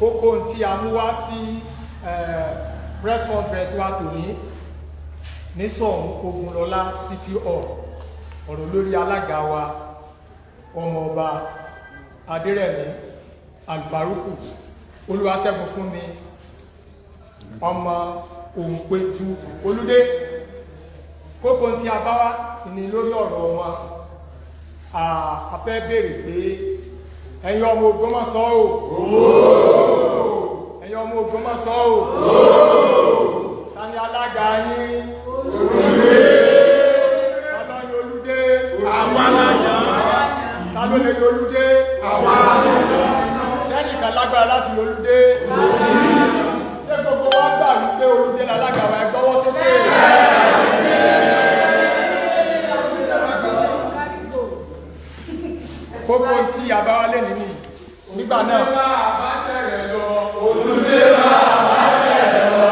Kókó tí a mú wá sí press conference wa tòní ní Ṣọ̀ún Ògúnlọlá City Hall, ọ̀rọ̀ lórí alága wa ọmọọba Adérẹ̀mí Alfaruku Olúwaṣẹ́gun Fúnmi ọmọ Òǹpẹ̀tù Olúdé. Kókó tí a bá wá ní lórí ọ̀rọ̀ wọn, a fẹ́ béèrè pé ẹ̀yin ọmọ Ògbómọ̀ṣọ́ o, ẹ̀yin ọmọ Ògbómọ̀ṣọ́ o, ta ni alága yín? Olúdé. Ta ló yìn Olúdé? Àwa láyà. Ta ló lè yìn Olúdé? Àwa láyà. Sẹ́nìkan lágbára láti yìn Olúdé? Ṣé gbogbo wa gbà wípé Olúdé lálága wa? Ẹ gbọ́wọ́ sókè. Kókó tí a bá wá lé nìyí nígbà náà. Olúdé bá ṣẹ̀rẹ̀ lọ. Olúdé bá ṣẹ̀rẹ̀ lọ.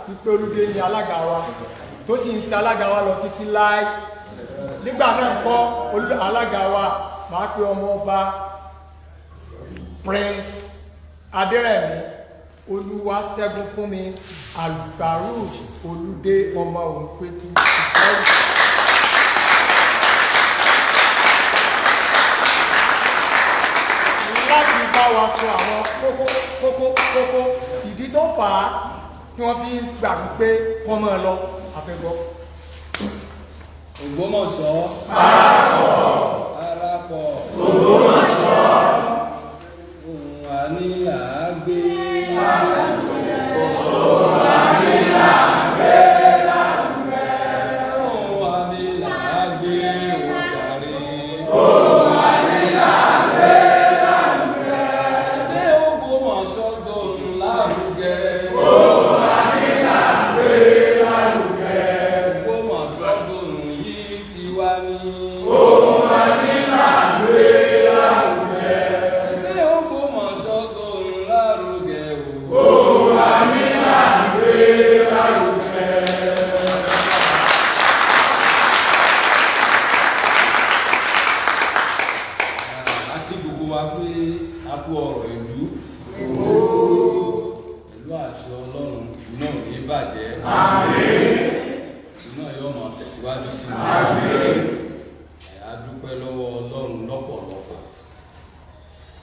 Wípé Olúdé ni alága wa tó sì ń ṣe alága wa lọ títí láì. Nígbà náà kọ́ alága wa máa pe ọmọ ọba Prince Adérẹ̀mí Olúwaṣẹ́gun Fúnmi Alfaruku Olúdé ọmọ Òǹpẹ̀tù. Láti bá wa sọ àwọn kókó ìdí tó fà á tí wọ́n fi gbà wípé kọ́ mọ́ ẹ lọ afẹ́gbọ́. Ògbómọ̀ṣọ́ parapọ̀ Ògbómọ̀ṣọ́ ohùn wa ní àágbé ohùn wa ní àágbé lárugẹ ohùn wa ní àágbé òjàre ohùn wa ní àágbé lárugẹ gbé Ògbómọ̀ṣọ́ zòrùn lárugẹ.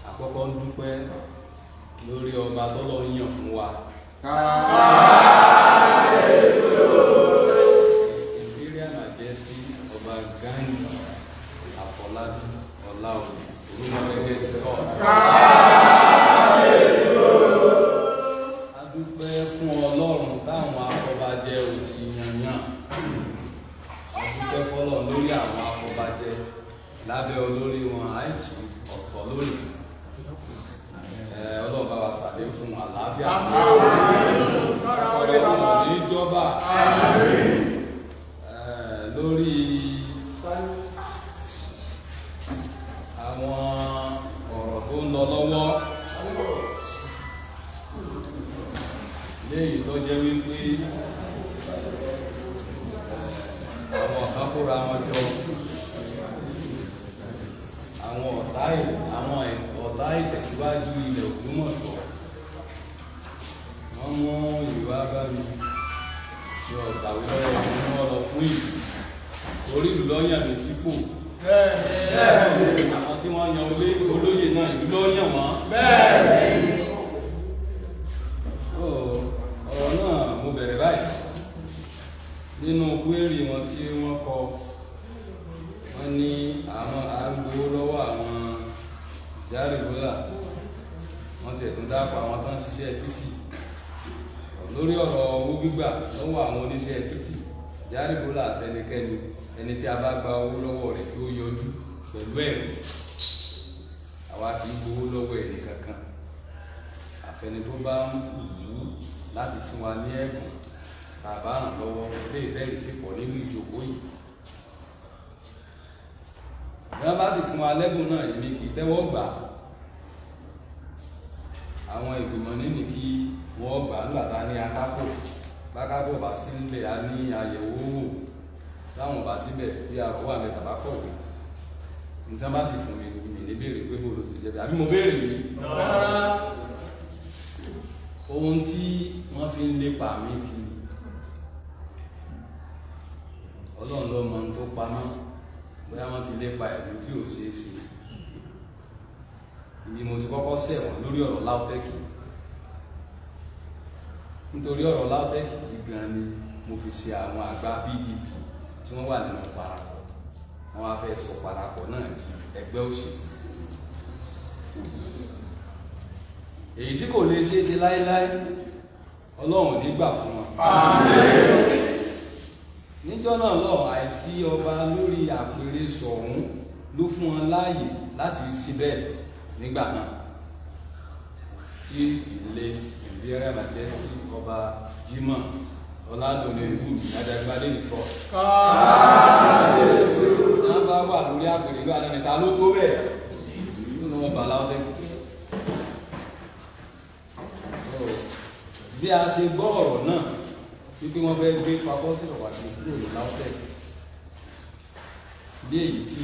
Àkọ́kọ́ ń dúpẹ́ lórí ọba tọ́lọ́ yàn fún wa. His Imperial Majesty Ọba Gani Afọlábí Ọláoyè Olúmọdẹ́gẹ́ tọ́. A dúpẹ́ fún Ọlọ́run táwọn afọbajẹ òsì yànyàn. A dúpẹ́ fọ́lọ́run lórí àwọn afọbajẹ lábẹ́ olórí wọn àìjì ọ̀tọ̀ lónìí. Ọlọ́ba wa ṣàlékún àlàáfíà ọlọ́run níjọba lórí àwọn ọ̀rọ̀ tó ń lọ lọ́wọ́ léyìí tó jẹ́ wípé àwọn ọ̀tá kóra wọn jọ àwọn ọ̀tá ìtẹ̀síwájú ilẹ̀ Ògbómọ̀ṣọ́ wọ́n mú ìwà bá mi ní ọ̀tàwé lọ́wọ́ tí wọ́n lọ fún ìlú orí ìlú lọ́yàn mi sípò àwọn tí wọ́n yan olóyè náà ìlú ló yàn wọ́n. bẹ́ẹ̀ ọ̀rọ̀ náà mo bẹ̀rẹ̀ báyìí nínú kúérì wọn tí wọ́n kọ wọ́n ní àwọn àgbowó lọ́wọ́ àwọn járìbólà wọ́n ti ẹ̀tún dápọ̀ àwọn tó ń ṣiṣẹ́ títì lórí ọ̀rọ̀ owó gbígbà lọ́wọ́ àwọn oníṣẹ́ títì járìbólà àtẹnikẹ́ni ẹni tí a bá gba owó lọ́wọ́ rẹ̀ kí ó yọjú pẹ̀lú ẹ̀rí àwa kì í gbowó lọ́wọ́ ẹ̀rí kankan àfẹni tó bá ń wù ú láti fún wa ní ẹ̀bùn tàbá ràn lọ́wọ́ lè tẹ́rì sí pọ̀ nínú ìjókòó yìí bí wọ́n bá sì fún wa lẹ́bùn náà èmi kì í tẹ́wọ́ gbà àwọn ìgbìmọ̀ nínú kí wọ́n gbà nígbà tá a ní akápò bákápò bá sí nílẹ̀ a ní àyẹ̀wò wò táwọn bá síbẹ̀ bí àkọ́wà mẹ́ta bá kọ̀wé nǹkan bá sì fún mi ní béèrè pé bò ló sì jẹ́ bí àbí mo béèrè mi ohun tí wọ́n fi ń lépa mi kiri ọlọ́run ló mọ ohun tó pamọ́ bóyá wọ́n ti lépa ẹ̀mí tí ò ṣeé ṣe ibi mo ti kọ́kọ́ ṣẹ̀wọ̀n lórí ọ̀rọ̀ LAUTECH nítorí ọ̀rọ̀ LAUTECH gan ni mo fi ṣe àwọn àgbà PDP tí wọ́n wà nínú parapọ̀ wọ́n wá fẹ́ sọ parapọ̀ náà di ẹgbẹ́ òṣèlú èyí tí kò lè ṣeé ṣe láéláé ọlọ́run ò ní gbà fún wọn. níjọ́ náà lọ àìsí ọba lórí àpèrè Ṣọ̀ún ló fún wọn láàyè láti ṣe bẹ́ẹ̀ nígbà náà tí late Imperial Majesty ọba Jimoh Ọládùnní ìlú Àjàgbádé nìkọ́ tí wọ́n bá wà lórí àpèrè ìlú àdánìta ló tó bẹ́ẹ̀ nínú ọba LAUTECH. bí a ṣe gbọ́ ọ̀rọ̀ náà wípé wọ́n fẹ́ gbé Faculty of Agriculture kúrò ní LAUTECH bí èyí tí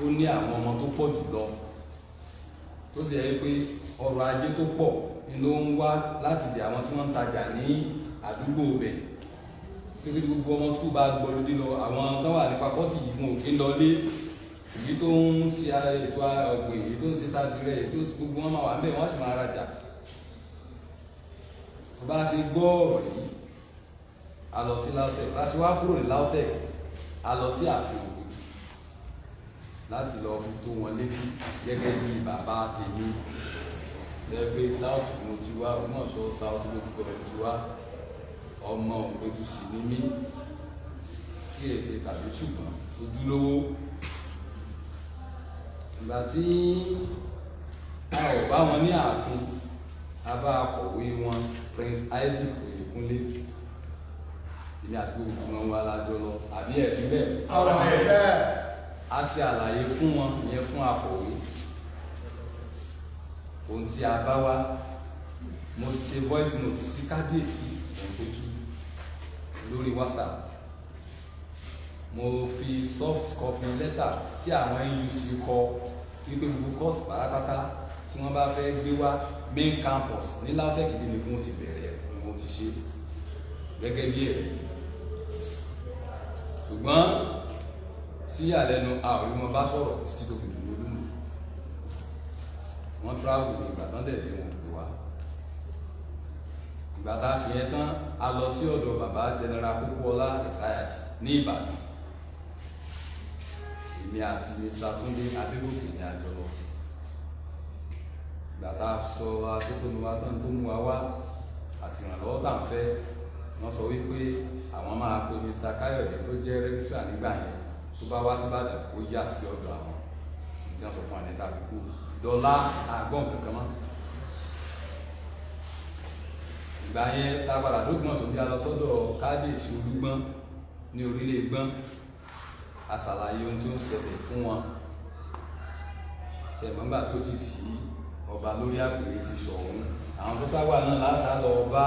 ó ní àwọn ọmọ tó pọ̀ jùlọ tó sì yẹ pé ọrọ̀ ajé tó pọ̀ ni ló ń wá láti di àwọn tí wọ́n ń tajà ní àdúgbò bẹ̀ pé gbogbo ọmọ skul bá gbọ́dọ̀ dé lọ àwọn tó wà ní Faculty yìí fún òkè lọlé èyí tó ń ṣe ètò ọ̀gbìn èyí tó ń ṣe tàdírẹ̀ èyí tó gbogbo wọn máa wà ń bẹ̀ wọ́n sì máa rajà bá a ṣe gbọ́ ọ̀rọ̀ yìí a lọ sí LAUTECH bá a ṣe wá kúrò ní LAUTECH a lọ sí ààfin Ògùdù láti lọ fi tó wọn létí gẹ́gẹ́ bí bàbá tèmi lẹ́gbẹ́ South mo ti wá Ògbómọ̀ṣọ́ South lórúkọ rẹ̀ ti wá ọmọ Ògbétu sì ní mí kí èsì tàbí ṣùgbọ́n ojúlówó ìgbà tí a ò bá wọn ní ààfin a bá akọ̀wé wọn Prince Isaac Oyèkúnlé ilé àti gbogbo wọn wá lájọ lọ àbí ẹ̀ síbẹ̀ a ṣe àlàyé fún wọn ìyẹn fún akọ̀wé ohun tí a bá wá mo sì ṣe voice note sí kábíyèsí Ògbétu lórí WhatsApp mo fi soft copy letter tí àwọn NUC kọ wípé gbogbo course pátápátá tí wọ́n bá fẹ́ gbé wá main campus ní LAUTECH bí nìkún ti bẹ̀rẹ̀ ni wọ́n ti ṣe gẹ́gẹ́ bí ẹ̀rí ṣùgbọ́n sí àlẹ́nu àwọn wọn bá sọ̀rọ̀ títí tó fi dùn lórí wọ́n travel ní Ìbàdàn dẹ̀dẹ̀ wọn pè wá ìgbà tá a sì yẹn tán a lọ sí ọ̀dọ̀ bàbá General Pópóọlá retired ní Ìbàdàn èmi àti Mr. Túndé Adégòkè ní àjọ lọ ìgbà tá a sọ atótónu wa tán tó mú wa wá àti ìrànlọ́wọ́ tá à ń fẹ́ wọ́n sọ wípé àwọn máa pe Mr. Káyọ̀dé tó jẹ́ rẹ́gísírà nígbà yẹn tó bá wá sí Ìbàdàn kó yà sí ọ̀dọ̀ àwọn tí wọ́n sọ fún àníta fi kú dọ́là àgbọ̀n kankan mọ́ ìgbà yẹn lágbára lóògbọ̀n sóbi a lọ sọ́dọ̀ kábíyèsí Olúgbọ́n ní orílẹ̀ Gbọ́n a ṣàlàyé ohun tí ó ń ṣẹlẹ̀ fún wọn ṣẹ̀mọ́gbà tó ti sí ọba lórí àpèrè ti Ṣọ̀ún àwọn tó sáwà náà lásà lọ bá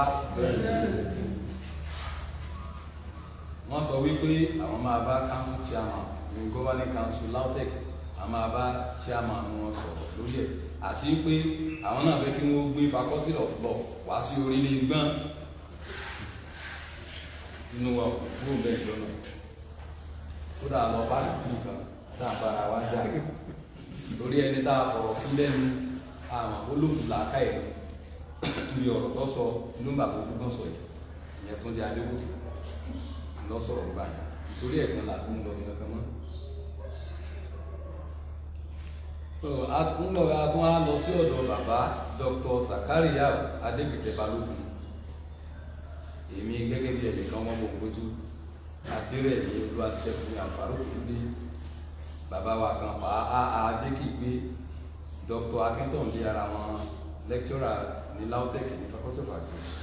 wọ́n sọ wípé àwọn máa bá council chairman ní governing council LAUTECH àwọn máa bá chairman wọn sọ̀rọ̀ lórí ẹ̀ àti pé àwọn náà fẹ́ kí wọ́n gbé Faculty of Law wá sí orílẹ̀ Gbọ́n inú wa kúrò bẹ́ẹ̀ lọ́nà ó dà lọ bá nìkan tá a bára wá jà lórí ẹni tá a fọ̀rọ̀ sí lẹ́nu àwọn olóògùn làákà ẹ̀ níbi ọ̀rọ̀ tó sọ inú bàbá olùgbọ́n sọ yìí ìyẹn tó ń di Adégòkè lọ sọ̀rọ̀ gbà yẹn nítorí ẹ̀gbọ́n làbí ń lọ ní ọkàn mọ́. ń lọ tún á lọ sí ọ̀dọ̀ bàbá Dr. Zakaria Adégbìtẹ Balógun. Èmi gẹ́gẹ́ bí ẹnìkan wọn mọ̀ péjú adérẹ̀ ní Olúwaṣẹ́gun ní àǹfààní òkúndé bàbá wa kan pa àádékì pé Dr. Akíntàn lé ara wọn lecturer ní LAUTECH ní Faculty of Agriculture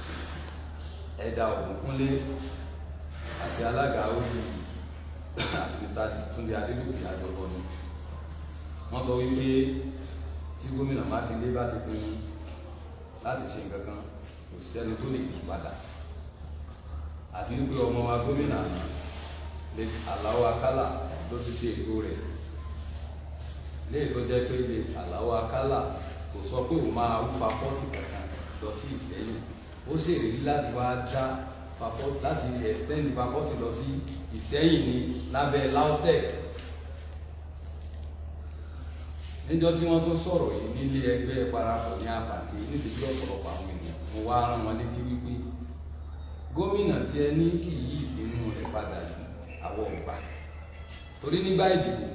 Ẹ̀dà Ògúnkúnlé àti alága òbí àti Mr. Túndé Adégòkè àjọpọ̀ ni wọ́n sọ wípé tí gómìnà Mákindé bá ti pinnu láti ṣe nǹkan kan kò sẹ́ni tó lè yí padà àti wípé ọmọ wa gómìnà late Alao Akala ló ti ṣe ètò rẹ̀ léè tó jẹ́ pé late Alao Akala kò sọ pé òun máa rúfa pọ́ọ̀tì kankan lọ sí Ìṣẹ́yìn ó ṣèlérí láti wá dá láti extend fakọ́tì lọ sí Ìṣẹ́yìn ní lábẹ́ LAUTECH. Níjọ́ tí wọ́n tó sọ̀rọ̀ yìí nílé ẹgbẹ́ parapọ̀ ní àpàdé níṣẹ́jú ọ̀pọ̀lọpọ̀ àwọn ènìyàn mo wá rán wọn létí wípé gómìnà tí ẹ ní kì í ìpinnu rẹ̀ padà yìí àwọ̀ ọ̀gbà torí nígbà ìdìbò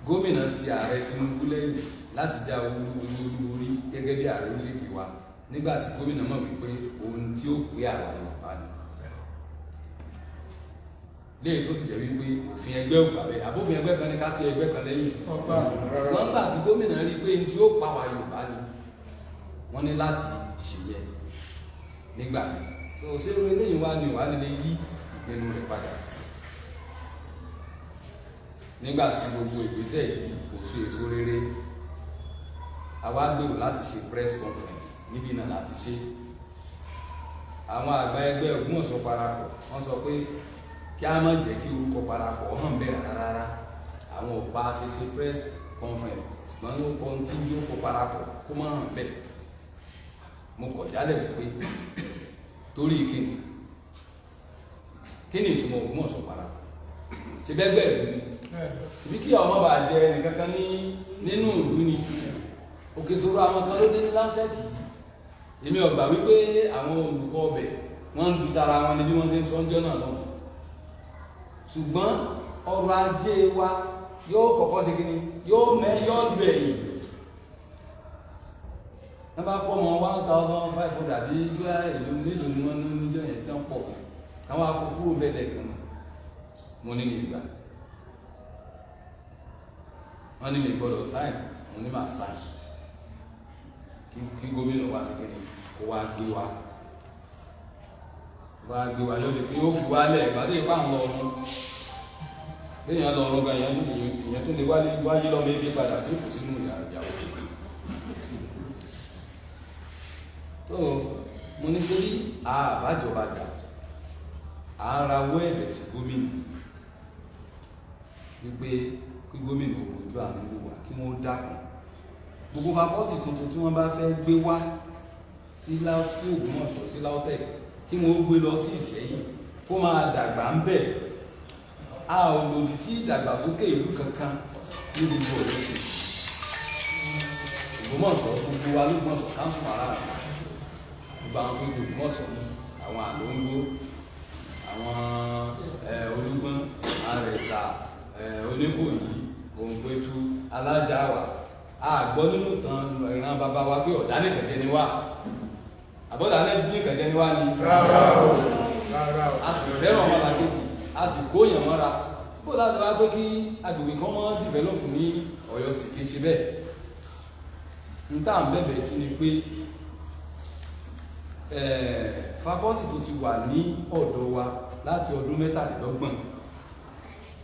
gómìnà ti ààrẹ Tinubu lẹ́yìn láti já olúborí gẹ́gẹ́ bí ààrẹ orílẹ̀-èdè wa nígbà tí gómìnà mọ̀ wípé ohun tí ó pé àwọn Yorùbá ni léyìí tó sì jẹ́ wípé òfin ẹgbẹ́ ògbà bẹ́ẹ̀ àbófin ẹgbẹ́ kan ní ká ti ẹgbẹ́ kan lẹ́yìn wọ́n gbà tí gómìnà rí pé tí ó pa wá Yorùbá ni wọ́n ní láti ṣèyẹ nígbà tó ṣé irú eléyìí wá ní wàá nílé yí ìpinnu rẹ̀ padà nígbà tí gbogbo ìgbésẹ̀ yìí kò so èso rere àwa gbèrò láti ṣe press conference níbí náà láti ṣe àwọn àgbà ẹgbẹ́ Ògbómọ̀ṣọ́ parapọ̀ wọ́n sọ pé kí a má jẹ́ kí orúkọ parapọ̀ hàn bẹ́ẹ̀ rárá àwọn ọ̀pá ṣeṣe press conference ṣùgbọ́n ló kọ́ tí yóò kó parapọ̀ kó má hàn bẹ́ẹ̀ mo kọ̀ jálẹ̀ wípé torí kíni ìtumọ̀ Ògbómọ̀ṣọ́ parapọ̀ ṣe bẹ́gbẹ́ ìlú ni ibi kí ọmọ bá jẹ ẹnìkankan nínú ìlú ni òkè sọ̀rọ̀ àwọn kan ló dé ní LAUTECH èmi ọ̀gbà wípé àwọn olùkọ́ ọbẹ̀ wọ́n ń lu tara wọn ni bí wọ́n ṣe ń sọ́njọ́ náà lọ́wọ́ ṣùgbọ́n ọrọ̀ ajé wa yóò kọ́kọ́ sí kíni yóò lù ẹ̀yìn wọ́n bá pọ̀ mọ́ 1,500 àbí gbá ìlú nílùú ni wọ́n ní níjọ́ yẹn tí wọ́n pọ̀ káwọn akókúrò bẹ́ẹ̀ kan mo ní ní ìgbà wọ́n ní mi gbọ́dọ̀ sáìn mo ní màá sáìn kí gómìnà wá sí kíni kó wá gbé wa lọ́sẹ̀ pé ó fi wálẹ̀ ìgbàdé ipá àwọn ọmọ léèyàn lọ ọ̀rọ̀ gan èèyàn tó lè wáyé lọ́mọ ebi padà tí ó kù sínú ìyàwó tó mo ní sí àbájọbajà à ń rawọ́ ẹ̀bẹ̀ sí gómìnà wípé kí gómìnà ojú àmì wà kí wọ́n dákun gbogbo fakọ́ọ̀tì tuntun tí wọ́n bá fẹ́ gbé wá sí Ògbómọ̀ṣọ́ sí LAUTECH kí wọ́n gbé lọ sí Ìṣẹ́yìn kó máa dàgbà ń bẹ̀ a ò lòdì sí ìdàgbàsókè ìlú kankan ní gbogbo ọ̀dọ́ sí Ògbómọ̀ṣọ́ gbogbo wa l'Ógbómọ̀ṣọ́ káńsù ara rẹ̀ gbogbo àwọn tó di Ògbómọ̀ṣọ́ ní àwọn Àlóńgbó àwọn Olúgbọ́n Àrẹ̀sà Oníkòyí Òǹpẹ̀tù Alájàwà a gbọ́ nínú tán ìran bàbá wa pé ọ̀dà nìkan jẹ́ ni wá àbọ̀dà náà jí nìkan jẹ́ ni wá ni rárá o a sì fẹ́ràn ọmọlàkejì a sì kó yàn mọ́ra bó láti wá pé kí agbègbè kan mọ́ develop ní Ọ̀yọ́ sì kì í ṣe bẹ́ẹ̀ n tá à ń bẹ̀bẹ̀ sí ni pé fakọ́tì tó ti wà ní ọ̀dọ̀ wa láti ọdún 17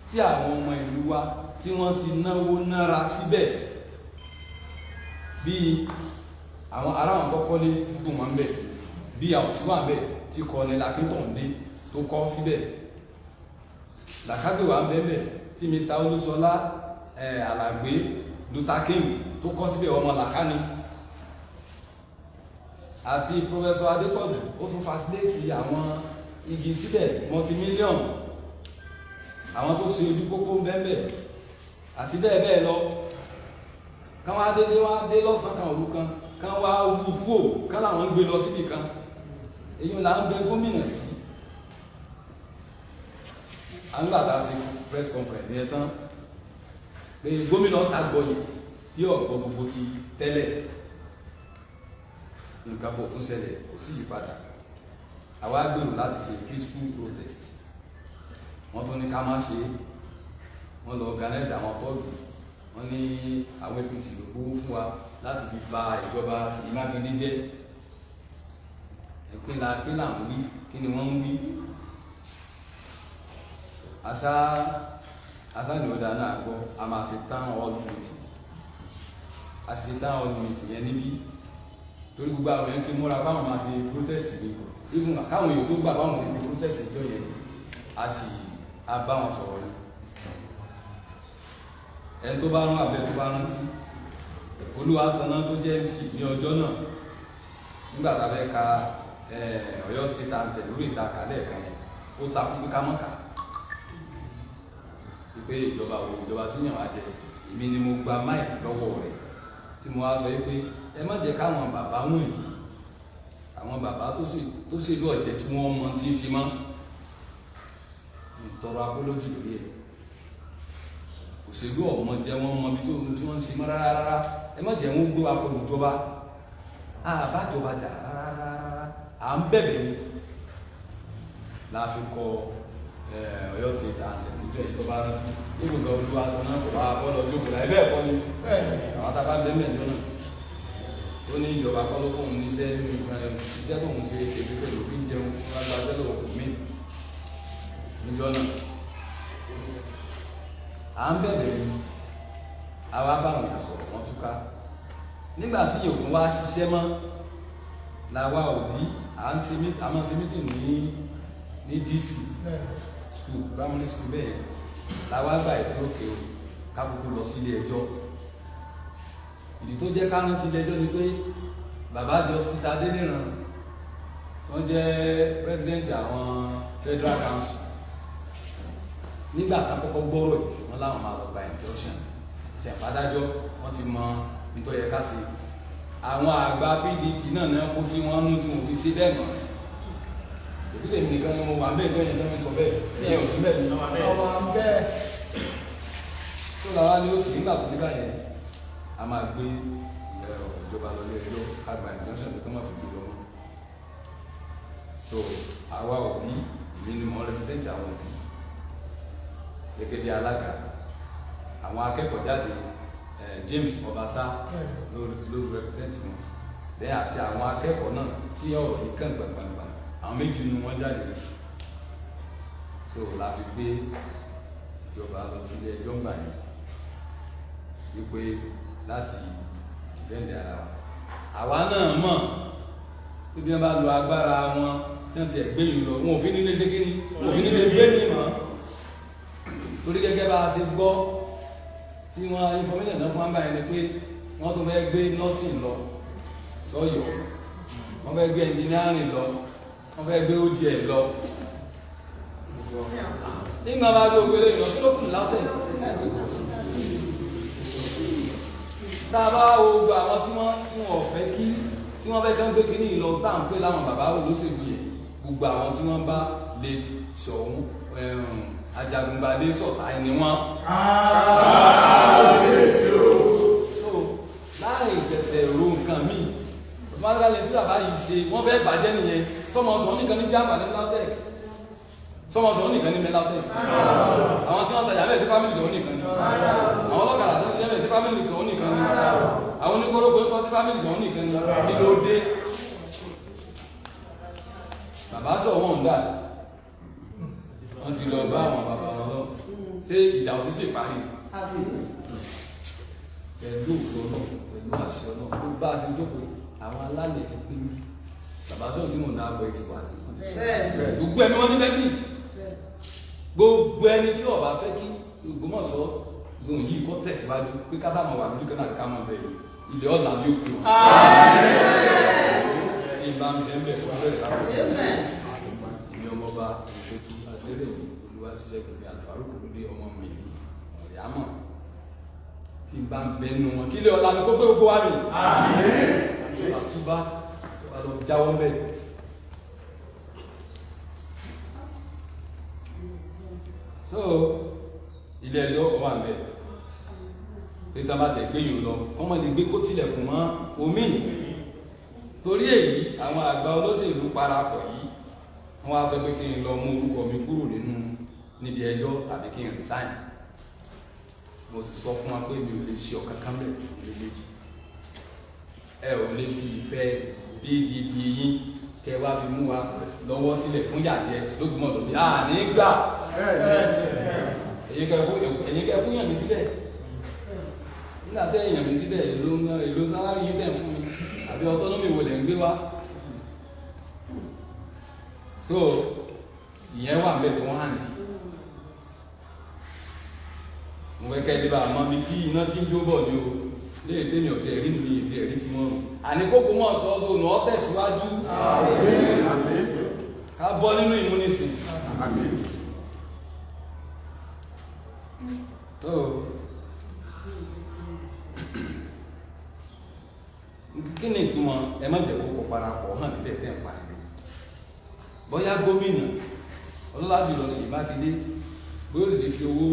tí àwọn ọmọ ìlú wa tí wọ́n ti náwó nára síbẹ̀ bí àwọn ará àwọn tọ́kọ́ ní gbogbo wọn bẹ̀ bí àwòsí wà bẹ̀ tí kọ́ ní Akíntàn dé tó kọ́ síbẹ̀ làkágbé wà bẹ̀ tí Mr. Olúṣọlá Alàgbé Luther King tó kọ́ síbẹ̀ ọmọ làkání àti Professor Adépọ̀jù ó tún facilitate àwọn igi síbẹ̀ multi-million àwọn tó ṣe ojú pópó bẹ́ẹ̀ àti bẹ́ẹ̀ lọ kán wá dé lọ́sàn kan òru kan kán wá wú kúò kán làwọn ń gbé lọ síbì kan èyí là ń bẹ gómìnà sí. àgbàtà sí press conference yẹn tán pé gómìnà ṣàgbọyè bí ọ̀gbọ́n gbogbo ti tẹ́lẹ̀ nǹkan bọ̀ tún ṣẹlẹ̀ kò sí ìyípadà àwa gbèrò láti ṣe peaceful protest wọ́n tún ní ká má ṣe wọ́n lọ organize àwọn tọ́ọ̀gì wọ́n ní àwọn APC ló gbówó fún wa láti fi bà ìjọba Mákindé jẹ́ ìpínlẹ̀ kí là ń wí kí ni wọ́n ń wí asá ni ọ̀dà náà gbọ́ a máa ṣe town hall meeting a ṣe town hall meeting yẹn níbí torí gbogbo àwọn èèyàn ti múra báwọn máa ṣe protest ní even káwọn èèyàn tó gbà báwọn lè ṣe protest ìjọ yẹn a bá wọn sọ̀rọ̀ ni ẹni tó bá rán abẹ tó bá rántí olúwa tanná tó jẹ́ MC ní ọjọ́ náà nígbà tá a fẹ́ ka Ọ̀yọ́ state anthem lórí ìta kálẹ̀ kan ó takú pé ká mọ̀ ká pé ìjọba tí yàn wá jẹ èmi ni mo gba máìkì lọ́wọ́ rẹ̀ tí mo wá sọ pé ẹ má jẹ́ káwọn bàbá wọ̀nyí àwọn bàbá tó ṣèlú ọ̀jẹ̀ tí wọ́n mọ tí ń ṣe mọ́ tọrọ apology lórí ẹ̀ òṣèlú ọ̀mọ jẹ́ wọ́n mọ bí tí wọ́n ń ṣe mọ́ rárá ẹ má jẹ́ wọ́n gbé akọlù ìjọba àbájọba jà rárá à ń bẹ̀bẹ̀ ni la fi kọ Ọ̀yọ́ state anthem níjọ́ yìí tó bá rántí ibùdó olúwa tó náà kò bá bọ́ọ̀lù ojú kò láì bẹ́ẹ̀ kọ́ ni àwọn tá a bá bẹ́ẹ̀ mẹ́jọ náà ó ní ìjọba kọ́ ló fóun níṣẹ́ iṣẹ́ tó ń ṣe èdè pẹ̀lú fi ń jẹun lágbá tẹ́lẹ̀ òkú mi níjọ́ náà à ń bẹ̀bẹ̀ ni àwa báwọn èèyàn sọ̀rọ̀ wọ́n túká nígbà tí yóò tún wá ṣiṣẹ́ mọ́ làwa òbí a máa ṣe mítìn ní DC school primary school bẹ́ẹ̀ làwa gba ètò òkè kákòókò lọ sí ilé ẹjọ́ ìdí tó jẹ́ káná ti ilé ẹjọ́ ni pé bàbá Justice Adéníran tó jẹ́ president àwọn Federal Council nígbà tá kọ́kọ́ gbọ́rọ̀ yìí wọ́n láwọn máa lọ gba injunction ṣẹ̀fàdájọ́ wọ́n ti mọ nítorí ẹ̀ka sí àwọn àgbà PDP náà kó sí wọn nú tí wọn fi sí bẹ́ẹ̀ mọ́ ìpínlẹ̀ mi nìkan ni mo wà bẹ́ẹ̀ bẹ́ẹ̀ tó ń sọ bẹ́ẹ̀ ní ẹ̀ òsì bẹ́ẹ̀ ni ọmọ bẹ́ẹ̀ tó làwọn ní òkè nígbà tó nígbà yẹn a máa gbé ìjọba lọ ilé ẹjọ́ àgbà injunction tó má fi gbé lọ́wọ́ tó àwa òbí ìlú ni mo represent àwọn òbí gẹ́gẹ́ bí alága àwọn akẹ́kọ̀ọ́ jáde James Obasa ló represent wọn bẹ́ẹ̀ àti àwọn akẹ́kọ̀ọ́ náà tí ọ̀rọ̀ yìí kàn gbàngbàngbà àwọn méjì nínú wọn jáde so la fi gbé ìjọba lọ sí ilé ẹjọ́ ńgbà yẹn wípé láti dìbẹ́ǹdì ara wa àwa náà mọ̀ níbi wọn bá lo agbára wọn tí wọn ti ẹ̀gbẹ́ yìí lọ wọn ò fi nílé ṣe kíní wọn ò fi nílé gbé mi mọ́ torí gẹ́gẹ́ bá a ṣe gbọ́ tí wọ́n information náà fún àgbà yẹn ni pé wọ́n tún fẹ́ gbé nursing lọ sọ́yọ́ wọ́n fẹ́ gbé engineering lọ wọ́n fẹ́ gbé ODL lọ nígbà bá gbé ògbélé lọ kí ló kù látẹ̀ tá a bá wo gba àwọn tí wọ́n fẹ́ kí tí wọ́n fẹ́ kán gbé kíní lọ tá à ń pè láwọn bàbá olóṣèlú yẹn gbogbo àwọn tí wọ́n bá late Ṣọ̀ún Ajagungbadé sọ̀tà ẹni wọn. so láàrin ìṣẹ̀ṣẹ̀ ro nǹkan míì ọ̀túnmáṣálẹ̀ tí bàbá yìí ṣe wọ́n fẹ́ bàjẹ́ nìyẹn sọmọsọ nìkan ní jáfà ní LAUTECH sọmọsọ nìkan ní LAUTECH àwọn tí wọ́n tajà bẹ́ẹ̀ sí fámìlì sọ nìkan ní àwọn ọlọ́kadà tó ti bẹ́ẹ̀ sí fámìlì sọ nìkan ní àwọn oníkórógbó tó sí fámìlì sọ nìkan ní kí ló dé bàbá sọ wọn ń dà wọ́n ti lọ bá àwọn bàbá wọn lọ ṣé ìjà òtún ti parí pẹ̀lú òkúrò náà pẹ̀lú àṣẹ náà ló bá a ṣe jókòó àwọn alálẹ̀ ti pín bàbá sọ̀rọ̀ tí mò ń dáàbọ̀ ẹ̀ ti wà ní gbogbo ẹni wọ́n ní lẹ́bí gbogbo ẹni tí ó bá fẹ́ kí Ògbómọ̀ṣọ́ zone yìí kó tẹ̀síwájú pé ká sáà máa wà lójú kan náà ká máa bẹ̀rẹ̀ ilẹ̀ ọ̀là ní òkú tí ìbá ń bẹ̀ ń bẹ̀ fún abẹ́rẹ́ láwọn ìní ọmọọba ìpẹ́kí adẹ́rẹ́ mi Olúwaṣiṣẹ́gun ní Alfaruq Olúdé ọmọ mi ọ̀rẹ́ àmọ́ tí bá ń bẹnu wọn kí lè ọ̀la mi kó gbé gbogbo wa mi. àtúbá wà lọ jáwọ́ bẹ́ẹ̀. so ilé ẹjọ́ wà bẹ́ẹ̀ pé ká bá tẹ̀ gbé yòó lọ wọ́n mọ̀ lè gbé kó tilẹ̀kùn mọ́ omi. torí èyí àwọn àgbà olóṣèlú parapọ̀ yìí wọ́n wá sọ pé kí n lọ mú orúkọ mi kúrò níbi ẹjọ́ tàbí kí n resign. mo sì sọ fún wa pé mi ò lè ṣe ọ̀kan kan bẹ́ẹ̀ ní méjì. ẹ ò lè fi ìfẹ́ PDP yín kẹ wá fi mú wa lọ́wọ́ sílẹ̀ fún yàjẹ́ lÓgbómọ̀ṣọ́ bí ní gbà. ẹ̀yin kẹ́ kú yàn mí síbẹ̀ nígbà tẹ́ èèyàn mi síbẹ̀ èlò sálárì yìí tẹ̀ fún mi àbí autonomy wo lẹ̀ ń gbé wá. so ìyẹn wà bẹ́ẹ̀ tó wọ́n hàn ní. mo fẹ́ kẹ́ ẹ lè bá àmọ́ mi tí iná tí ń jó bọ̀ ní o léè tẹ́mi ọ̀tí ẹ̀rí mi ti ẹ̀rí tí wọ́n rùn. àní kókó mọ̀ sọ ọ́ nù ọ́ tẹ̀síwájú. ká bọ́ nínú ìmúnisìn. so kí ni ìtumọ̀ ẹ má jẹ́ kókó parapọ̀ hàn níbẹ̀ tẹ́ ń pariwo. bóyá gómìnà Ọlọ́ládé lọ sí Mákindé bóyá ó sì ti fi owó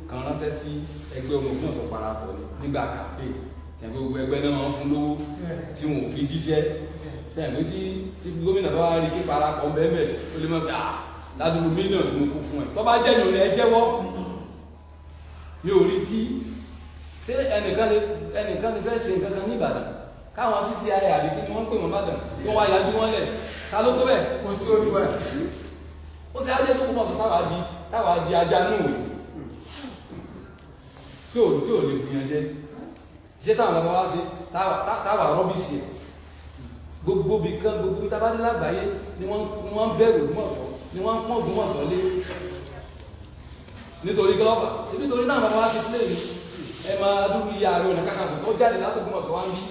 kan ránṣẹ́ sí ẹgbẹ́ ọmọ Ògbómọ̀ṣọ́ parapọ̀ nígbà kàmpé tí gbogbo ẹgbẹ́ náà máa ń fún lówó tí wọn ò fi jíṣẹ́ sẹ́yìn tí gómìnà bá wá rí kí parapọ̀ bẹ́ẹ̀ ó lè mọ̀ pé ládùúgbò mílíọ̀nù tí mo kú fún ẹ tó bá jẹ́ ìyọ̀n ẹ jẹ́wọ́ ní orí tí ṣé ẹnìkan lè fẹ́ ṣe nǹkan kan ní Ìbàdàn káwọn CCI àbí kí ni wọ́n ń pè wọ́n Ìbàdàn kí wọ́n wá yájú wọn lẹ̀ ta ló tó bẹ́ẹ̀ kò sí oṣù ẹ̀ ó ṣe ajé tó kú mọ̀tò táwa di ajá nù wí tí ò lè gbìyànjẹ́ ṣé táwọn bàbá wá sí táwa rọ́bìsì ẹ̀ gbogbo bí tábàdé lágbàáyé ni wọ́n bẹ̀rù Ògbómọ̀ṣọ́ ni wọ́n pọ́n Ògbómọ̀ṣọ́ lé nítorí gọ́lọ́pàá nítorí náà bàbá wá sí sílé mi ẹ máa dúró iye Ààrẹ Ọ̀nà Kakanfò tó jáde láti Ògbómọ̀ṣọ́ wá ń bí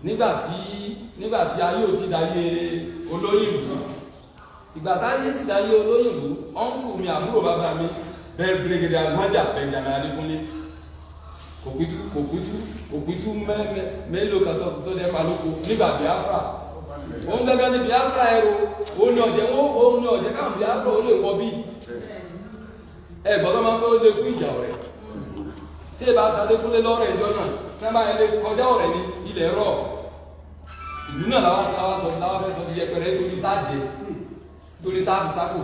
nígbàtí ayé ò ti dáyé olóyìnbó ìgbà táyé sì dáyé olóyìnbó ọ́nkù mi àbúrò bàbá mi bẹ́ẹ̀ Brigadier Àgbọ́njà Benjamin Adékúnlé kò pítú mélòó kan tó dẹ́ palóko nígbà Biafra òun gẹ́gẹ́ ní Biafra ẹ̀rọ òun ni ọ̀jẹ̀ káwọn Biafra ó lè wọ bí ẹ̀gbọ́n máa ń pẹ́ ó lè kú ìjà ọ̀rẹ́ tí ẹ bá Adékúnlé lọ́rẹ̀ ìjọ náà tí wọ́n bá yẹ lè kọjá ọ̀rẹ́ ní ilẹ̀ rọ̀ ìlú náà láwọn fẹ́ sọ ti yẹpẹrẹ torí tá jẹ torí tá fi sákò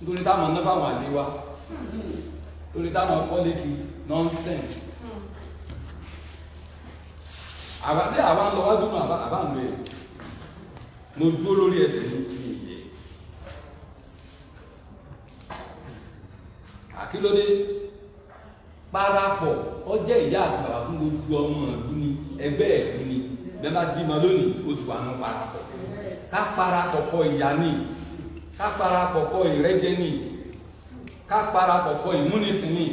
torí tá mọ̀ náà fáwọn àlè wa torí tá mọ̀ pọ́lẹ́kì nonsense àwa tí àwa ń lọ wájú náà àbá ń lọ ẹ̀ mo dúró lórí ẹsẹ̀ ní ìyẹ́ àkílódé parapọ̀ ó jẹ́ ìyá àti bàbá fún gbogbo ọmọ ìlú ni ẹgbẹ́ ẹ̀kú ni bẹ́ẹ̀ bá ti bímọ lónìí ó ti wà ní parapọ̀ ká parapọ̀ kọ ìyá ni ká parapọ̀ kọ ìrẹ́jẹ ni ká parapọ̀ kọ ìmúnisìn ni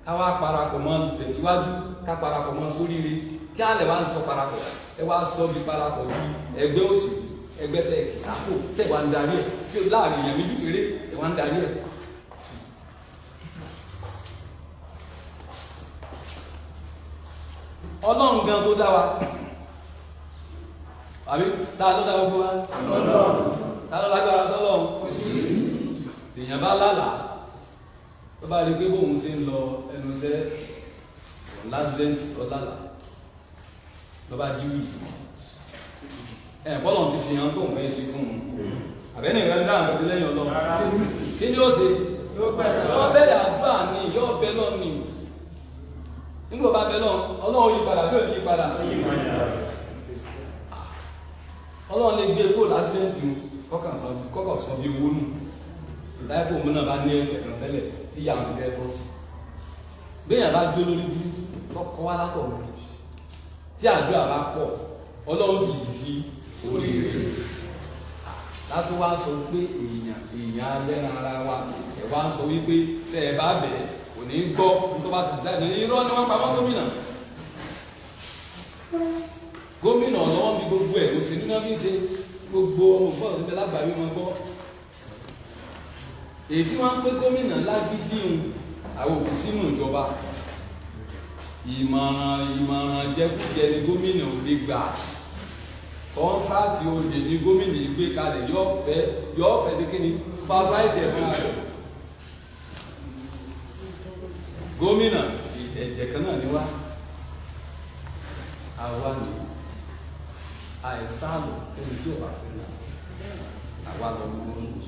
ká wá parapọ̀ mọ́ tẹ̀síwájú ká parapọ̀ mọ́ sóríire kí á lè wá ń sọ parapọ̀ ẹ wá sọ bí parapọ̀ bí ẹgbẹ́ òṣèlú ẹgbẹ́ tẹ kìsápò tẹ wá ń darí ẹ tí ó láàrin èèyàn méjì péré ẹ wá ń darí ẹ. Ọlọ́run gan tó dá wa àbí ta ló dá gbogbo wa ta ló lágbára tọ́lọ́run èèyàn bá lálàá tó bá rí pé bóun ṣe ń lọ ẹnu iṣẹ́ lásìdẹ́ǹtì lọ lálàá lọ bá jíwì bọ́lọ̀ ti fi hàn tó ń fẹ́ sí fún un àbẹ́ni ìrẹ́ dáhùn tó ti lẹ́yìn Ọlọ́run kí ni ó ṣe yóò bẹ̀rẹ̀ àdúrà ní yóò bẹ́ lọ ní nígbà bá bẹ́ lọ Ọlọ́run yí padà bí ò ní yí padà Ọlọ́run lè gbé kó lásìdẹ́ǹtì kọ́kàn sọ bí owó nù ìdáyẹ̀pọ̀ òun náà bá ní ẹsẹ̀ kan tẹ́lẹ̀ tí yàrá fẹ́ tọ́ sí béèyàn bá jó lórí bí lọ́kọ́ wá látọ̀ tí àdúrà bá pọ̀ Ọlọ́run sì yìí sí oríire látó wá sọ pé èèyàn alẹ́ran ara wa ẹ̀ wá ń sọ wípé tẹ́ ẹ bá bẹ̀ kò ní gbọ́ tó bá ti sáà ní irọ́ ni wọ́n pamọ́ gómìnà ọlọ́wọ́ mi gbogbo ẹ̀ òṣèlú náà fi ń ṣe gbogbo ọmọ ìgbọ́dọ̀ tó bẹ lágbàáyé wọn gbọ́ èyí tí wọ́n ń pé gómìnà lágídí àwọn òkú sínú ìjọba ìmọ̀ràn jẹkújẹ ni gómìnà ò lè gbà. Kọ́ńtrátì olè ní gómìnà gbé kalẹ̀ yóò fẹ́ sí kíni supervise ẹ̀ fún ààrẹ. Gómìnà ẹ̀jẹ̀ kan náà ni wá, àwa ni àìsàn ẹni tí ò bá fẹ́ náà, àwa lọ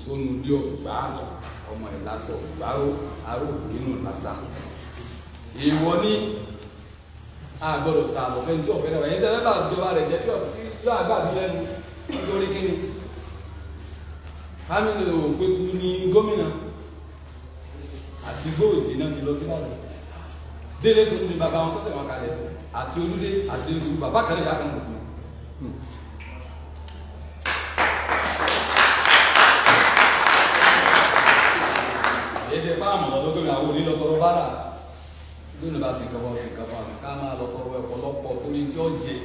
sónú ilé ọ̀gbá lọ ọmọ ìlàsọ ọ̀gbá aró nínú làṣà. Èèwọ̀ ní àgbọ̀dọ̀ sàlọ̀ fẹ́ni tí ò fẹ́ náà, ẹ̀yìn tẹ́lẹ̀ bá ìjọba rẹ̀ jẹ́ yóò àgbà sí lẹ́nu lórí kíni. Fámìlì Òpétu ní gómìnà àti Góòjì náà ti lọ sí Ìbàdàn. Délé Ṣótú ní bàbá wọn tó tẹ̀wọ̀n kalẹ̀ àti Olúdé àti Délé Ṣótú bàbá kan náà yà kan gbogbo. Èyí ṣe bá àmọ̀ lọ́dọ́ gómìnà àwọn onílọ tọrọ bára gómìnà bá sì kọ́kọ́ sí kọ́kọ́ ká máa lọ tọrọ ọ̀pọ̀lọpọ̀ tó ní tí ó jẹ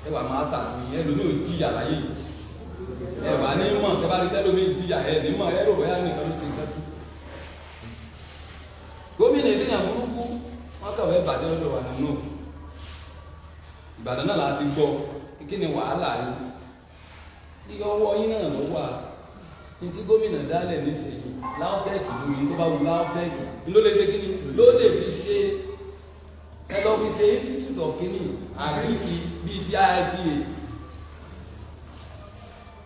ẹwà máa tà ní ẹlòmí ò jìyà láyé ẹwà ní mọ̀ tẹ́bá rí tẹ́lómi jìyà ẹ̀ ní mọ̀ ẹ̀rọ bẹ́yà nìkan ló sì ń kẹ́sí. Gómìnà ìdíyàn burúkú wọ́n kàwé bàjẹ́ lọ́sọ̀ wà nínú Ìbàdàn náà láti gbọ́ kí ni wàhálà yìí ní ọwọ́ yín náà ló wà ní tí gómìnà dálẹ̀ nísìnyí LAUTECH lómi tó bá wù LAUTECH ló lè fi kíni ló lè fi ṣe ẹ lọ fi ṣe institute of kíni àríkì bíi ti IITA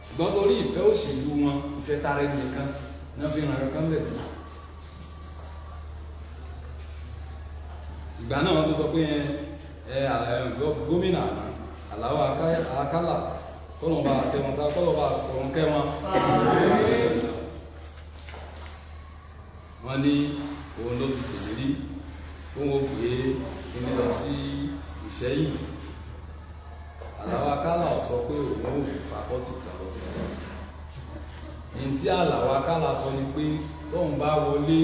ṣùgbọ́n torí ìfẹ́ òṣèlú wọn ìfẹ́ tara ẹni nìkan náà fi ràn kankan lẹ̀. Ìgbà náà wọ́n tó sọ pé gómìnà Àlàó Àkàlà kọ́lọ̀bà àtẹ̀wọ̀n sá kọ́lọ̀bà àfọ̀rùn kẹwọn. Wọ́n ní òun ló ti ṣèlérí fún wọn pé kíní lọ sí Ìṣẹ́yìn. Àlàó Àkàlà sọ pé òun ò fàkọ́tì kan lọ sí sí. Ní tí Àlàó Àkàlà sọ ni pé tóun bá wọlé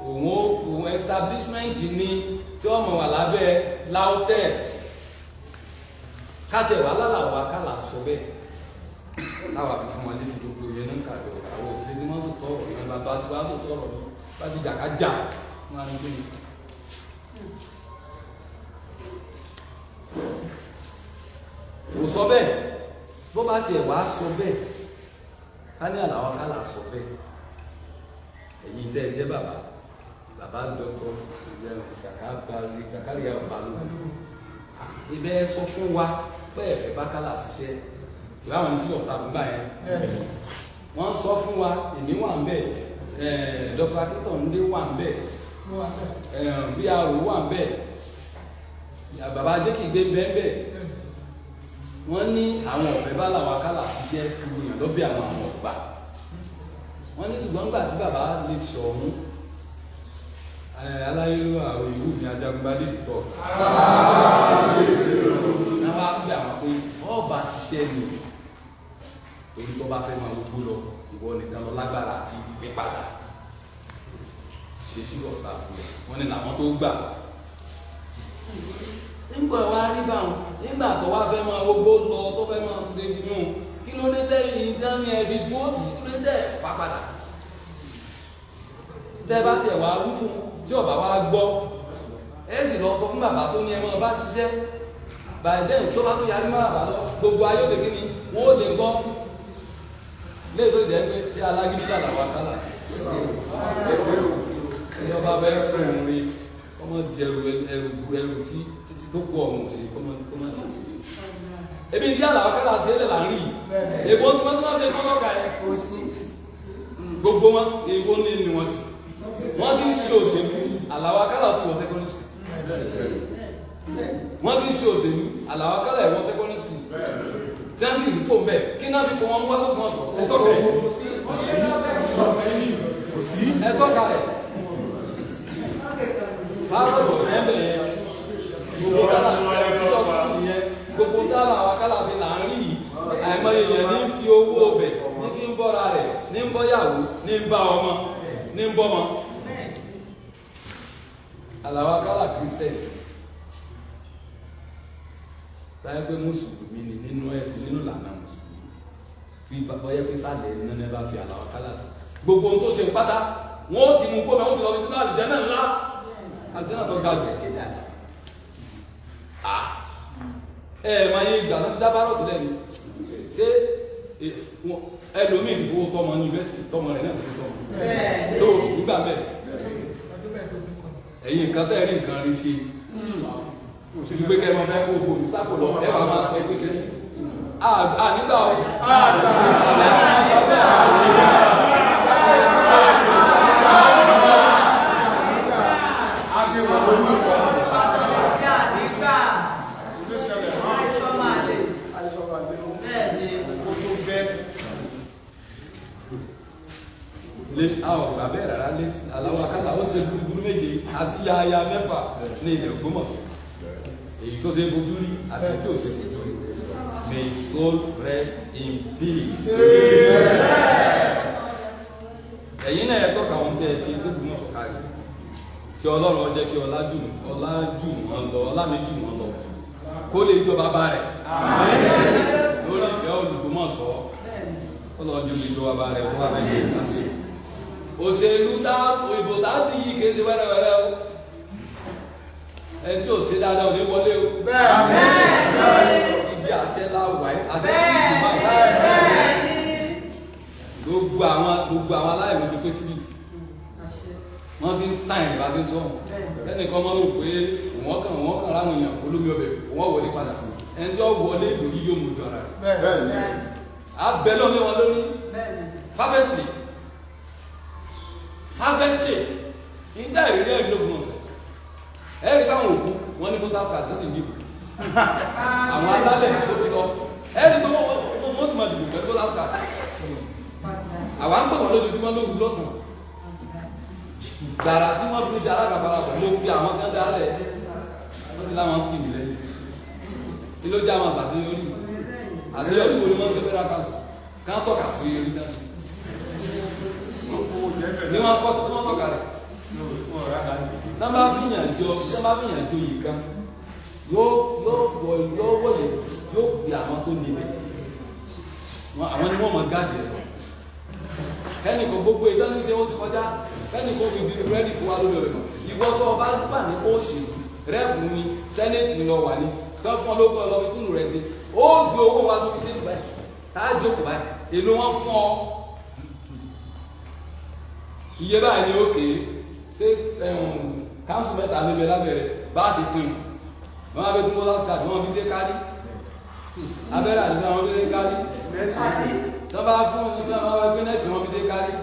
òun establishment ní tí wọ́n mọ̀ wà lábẹ́ LAUTECH. Káàtẹ̀ wà Àlàó Àkàlà sọ bẹ́ẹ̀. Láwà fi fún wa lé sí gbogbo ìyẹn náà kàdé àwọn òfin tí wọ́n sọ tọrọ ìyẹn bàbá tí wọ́n sọ tọrọ bá ti jàkájà wọn á ní gbé mi. Kò sọ bẹ́ẹ̀ bó bá tiẹ̀ wá sọ bẹ́ẹ̀ ká ní Àlàó Àkàlà sọ bẹ́ẹ̀ ẹ̀yin tẹ́ ẹ jẹ́ bàbá dọ́kọ̀ Zakaria Balógun ibẹ̀ sọ fún wa pé ẹ̀fẹ̀ bá Àkàlà ṣiṣẹ́ tí báwọn ní sí ọ̀sà fún báyẹn wọ́n sọ fún wa èmi wà ń bẹ̀ Dr. Akíntọ̀mídé wà ń bẹ̀ BRO wà ń bẹ̀ bàbá Ajékìgbé bẹ́ẹ̀ wọ́n ní àwọn ọ̀fẹ́ bá Àlàó Àkàlà ṣiṣẹ́ gbìyànjú lọ́bẹ̀ àwọn ọ̀gbà wọ́n ní ṣùgbọ́n gbà tí bàbá lè ṣe ọ̀hún aláyélú àwọn ìlú ní Ajagungbadé tọ̀ náà wá pé àwọn pé ọba ṣiṣẹ́ ni torí tó bá fẹ́ máa gbogbo lọ ìwọ nìkan lọ lágbára àti pípadà ṣe sí ọ̀sà fún ẹ wọ́n ní làwọn tó gbà nígbà wá rí báwọn nígbà tó wá fẹ́ máa gbogbo lọ tó fẹ́ máa ṣe yún kí ló dé tẹ́yìn ìdáni ẹ̀rí bóòtù kí ló dé fà padà tẹ́ bá tiẹ̀ wá wí fún tí ọba wa gbọ́ ẹ sì lọ sọ fún bàbá tó ní ẹ máa bá ṣiṣẹ́ bàjẹ́ tó bá tó yarí má bàbá lọ gbogbo ayé òde kíni wọ́n ó lè gbọ́ lè tó jẹ́ pé tí alágídí Àlàó Àkàlà ìjọba bẹ́ẹ̀ sùn rí ọmọ di ẹrù tí títí tó kú ọmọ òsì kọ́mọ di ebi tí Àlàó Àkàlà ṣe é lè láàrin èbó tí wọ́n ṣe fọ́lọ́kà ẹ̀ gbogbo wọn èbó ní ni wọ́n sì wọ́n ti ń ṣe òṣèlú Àlàó Àkàlà ti wọ secondary school wọ́n ti ń ṣe òṣèlú Àlàó Àkàlà ẹ̀wọ́ secondary school tí wọ́n sì rí pò mbẹ́ kí náà fi fún wọn wá tó kàn sọ ẹ̀tọ́ka ẹ̀ báwọ̀tò ẹ̀mẹ̀ gbogbo dára gbogbo dára Àlàó Àkàlà ṣe là ń rí yìí àìmọ̀ èèyàn ní fi owó ọbẹ̀ ní fi ń bọ́ra rẹ̀ ní ń bọ́yàwó ní ń bá ọmọ ní ń bọ́mọ. Àlàó Àkàlà Christian táyé pé mùsùlùmí ni nínú ẹ̀sìn nínú ìlànà mùsùlùmí bí bọ́yẹ pé sálẹ̀ nínú bá fi Àlàó Àkàlà sí gbogbo ohun tó ṣe pátá wọn ó ti mú kó mẹ́ wọ́n ti lọ fi sínú àlùjánnà ńlá àlùjánnà tó ga jù máa yé ìgbà láti dá bárọ̀tì lẹ́nu ṣé ẹlòmíì ti fowó tọmọ ní yunifásitì tọmọ rẹ̀ náà ti fi tọmọ lóòsù nígbà bẹ́ẹ̀ ẹ̀yin nǹkan tẹ́ rí nǹkan rí sí ju pé kẹ́ mọ fẹ́ kó gbòòrò sápò lọ ẹ wàá máa sọ pé kí nígbà o bàbẹ́ rárá létí aláwọ̀ akálà ó ṣe gúrúgúrú méje àti yáyá mẹ́fà ní ilẹ̀ Ògbómọ̀ṣọ́ èyí tó ṣe fojú rí àti tí ò ṣe fojú rí. May his soul rest in peace. Ẹ̀yin náà ẹ tọ́ka wọn tẹ́ ẹ ṣe s'Ògbómọ̀ṣọ́ kárí kí Ọlọ́run ó jẹ́ kí ọlá jù wọ́n lọ ọlá mi jù wọ́n lọ kó lè jọ bàbá rẹ̀ lórí ìfẹ́ Ògbómọ̀ṣọ́ ọlọ́jọ́ lè jọ bàbá rẹ̀ wọ́n bá bẹ́ẹ̀ ní ìdásí. Òṣèlú ìbò tá a di yìí kì í ṣe wẹ́rẹ́wẹ́rẹ́ o ẹni tí ò ṣe dáadáa ò ní wọlé o ibi àṣẹ láwàá àṣẹ tí kò máa gbogbo àwọn aláìwé ti pé síbi wọ́n ti ń sáìn bá ti ń sọ ẹnìkan máa rò pé wọ́n kàn láwọn èèyàn olómi ọbẹ̀ wọ́n wọlé padà ẹni tí ó wọlé ìlú yìí yóò mójú ara rẹ̀ abẹ́ lọ́mí wọn lórí fervently nígbà ìrírí ẹ̀rí lóògùn ọ̀sẹ̀ ẹ̀rí káwọn òkú wọn ní voters card sí ìdìbò àwọn alálẹ̀ tó ti lọ ẹ̀rí tó wọ́n sì máa dìbò pẹ̀lú voters card àwọn ń pè wọ́n lójoojúmọ́ lóru lọ́sàn-án gbàrà tí wọ́n fi ní ṣe alágàparapọ̀ ló pe àwọn tí wọ́n dálẹ̀ wọ́n sì láwọn tì mí lẹ́yìn ní ló jẹ́ àwọn àṣeyọrí wo ni wọ́n ṣe fẹ́ràn kanṣu ká tọ́ka sí orí jáde ní wọ́n tọ́ka rẹ̀ tá bá fìyàn jọ yìí kan yóò wọlé yóò gbé àwọn tó níbẹ̀ àwọn ni wọ́n mọ̀ gáàdì rẹ̀ ẹnìkan gbogbo ìdánwò ṣe wọ́n ti kọjá ẹnìkan bíbí rẹ́dì kó wá lórí ọ̀rẹ́ mọ̀ ìwọ tó ọba gbà ní kóòsì rẹ́ẹ̀bù ni sẹ́nẹ̀tì ni lọ wà ní tí wọ́n fún ọ lóko ọlọ́bí túnú rẹ̀ sí ó gbé owó wá sóbi tẹ́lẹ̀ báyìí tá a jókòó báyìí èlò wọn fún ọ iye báyìí ni ókè ṣé káńsù mẹ́ta níbẹ̀ lábẹ́rẹ́ bá a ṣe pín wọn abẹ́ tún lọ́lá skáàdì wọn bí ṣe kárí abẹ́rẹ́ àti wọn bí ṣe kárí tí wọ́n bá fún wọn bá gbé nẹ́ẹ̀tì wọn bí ṣe kárí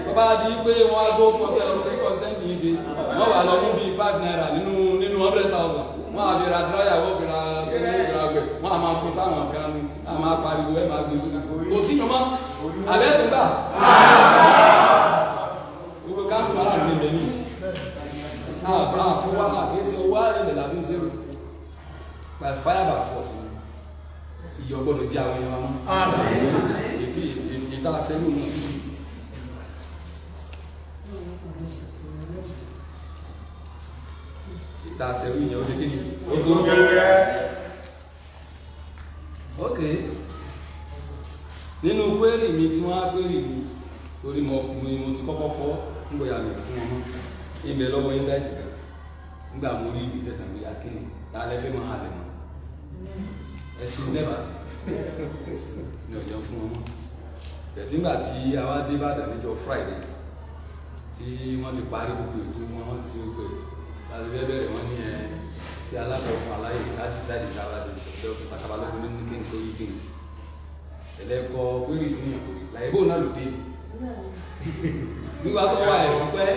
tó bá di pé wọ́n á gbó fún ọgbẹ́ lọ́wọ́ tí kọ́ńsẹ́ǹtì yìí ṣe wọ́n wà lọ níbi 5 naira nínú 100,000 wọ́n á fi ra dráyà wọ́n fi ra gbẹ̀ wọ́n á máa pín fáwọn kan ní á máa pariwo ẹ̀ máa gbé kò sí ìyọmọ́ àbẹ́ẹ̀tún gbà gbogbo káńsù wà láàrin ilẹ̀ ní àbá fún wa àkéésí owó àrẹ̀lẹ̀ làbí ń ṣerú by fire by force ìyọ̀ gbọ́dọ̀ jẹ́ àwọn èèyàn wọn ètí ìta sẹ́lú mú ìta sẹ́lú ìyẹn ó ṣe kí ni ó tó gẹ́gẹ́ ok nínú kwérì mi tí wọ́n á kwérì mi torí mo ti kọ́kọ́ kọ́ ń bóyá mi fún ọmọ ibẹ̀ lọ́wọ́ insight kan nígbà mo rí ìgbésẹ̀ tàbí akínú lálẹ́ fẹ́ máa halẹ̀ mọ́ ẹ̀sìn nẹ́bà sí ní ọjọ́ fún ọmọ bẹ̀tí nígbà tí a wá dé Ìbàdàn níjọ́ Friday tí wọ́n ti parí gbogbo ètò wọn ti ṣe gbogbo láti bẹ́ẹ̀ bẹ̀rẹ̀ wọ́n ní kí alákọ̀ọ́fún aláyè láti sáàdì ìdára ṣe ìṣẹ̀lẹ̀ ọ̀tún sàkàbálógún nínú kí n tó yí gbìn ẹ̀lẹ́kọ̀ọ́ péré fún yàn láìbò náà ló dé nígbà tó wà ẹ̀fọ́ pẹ́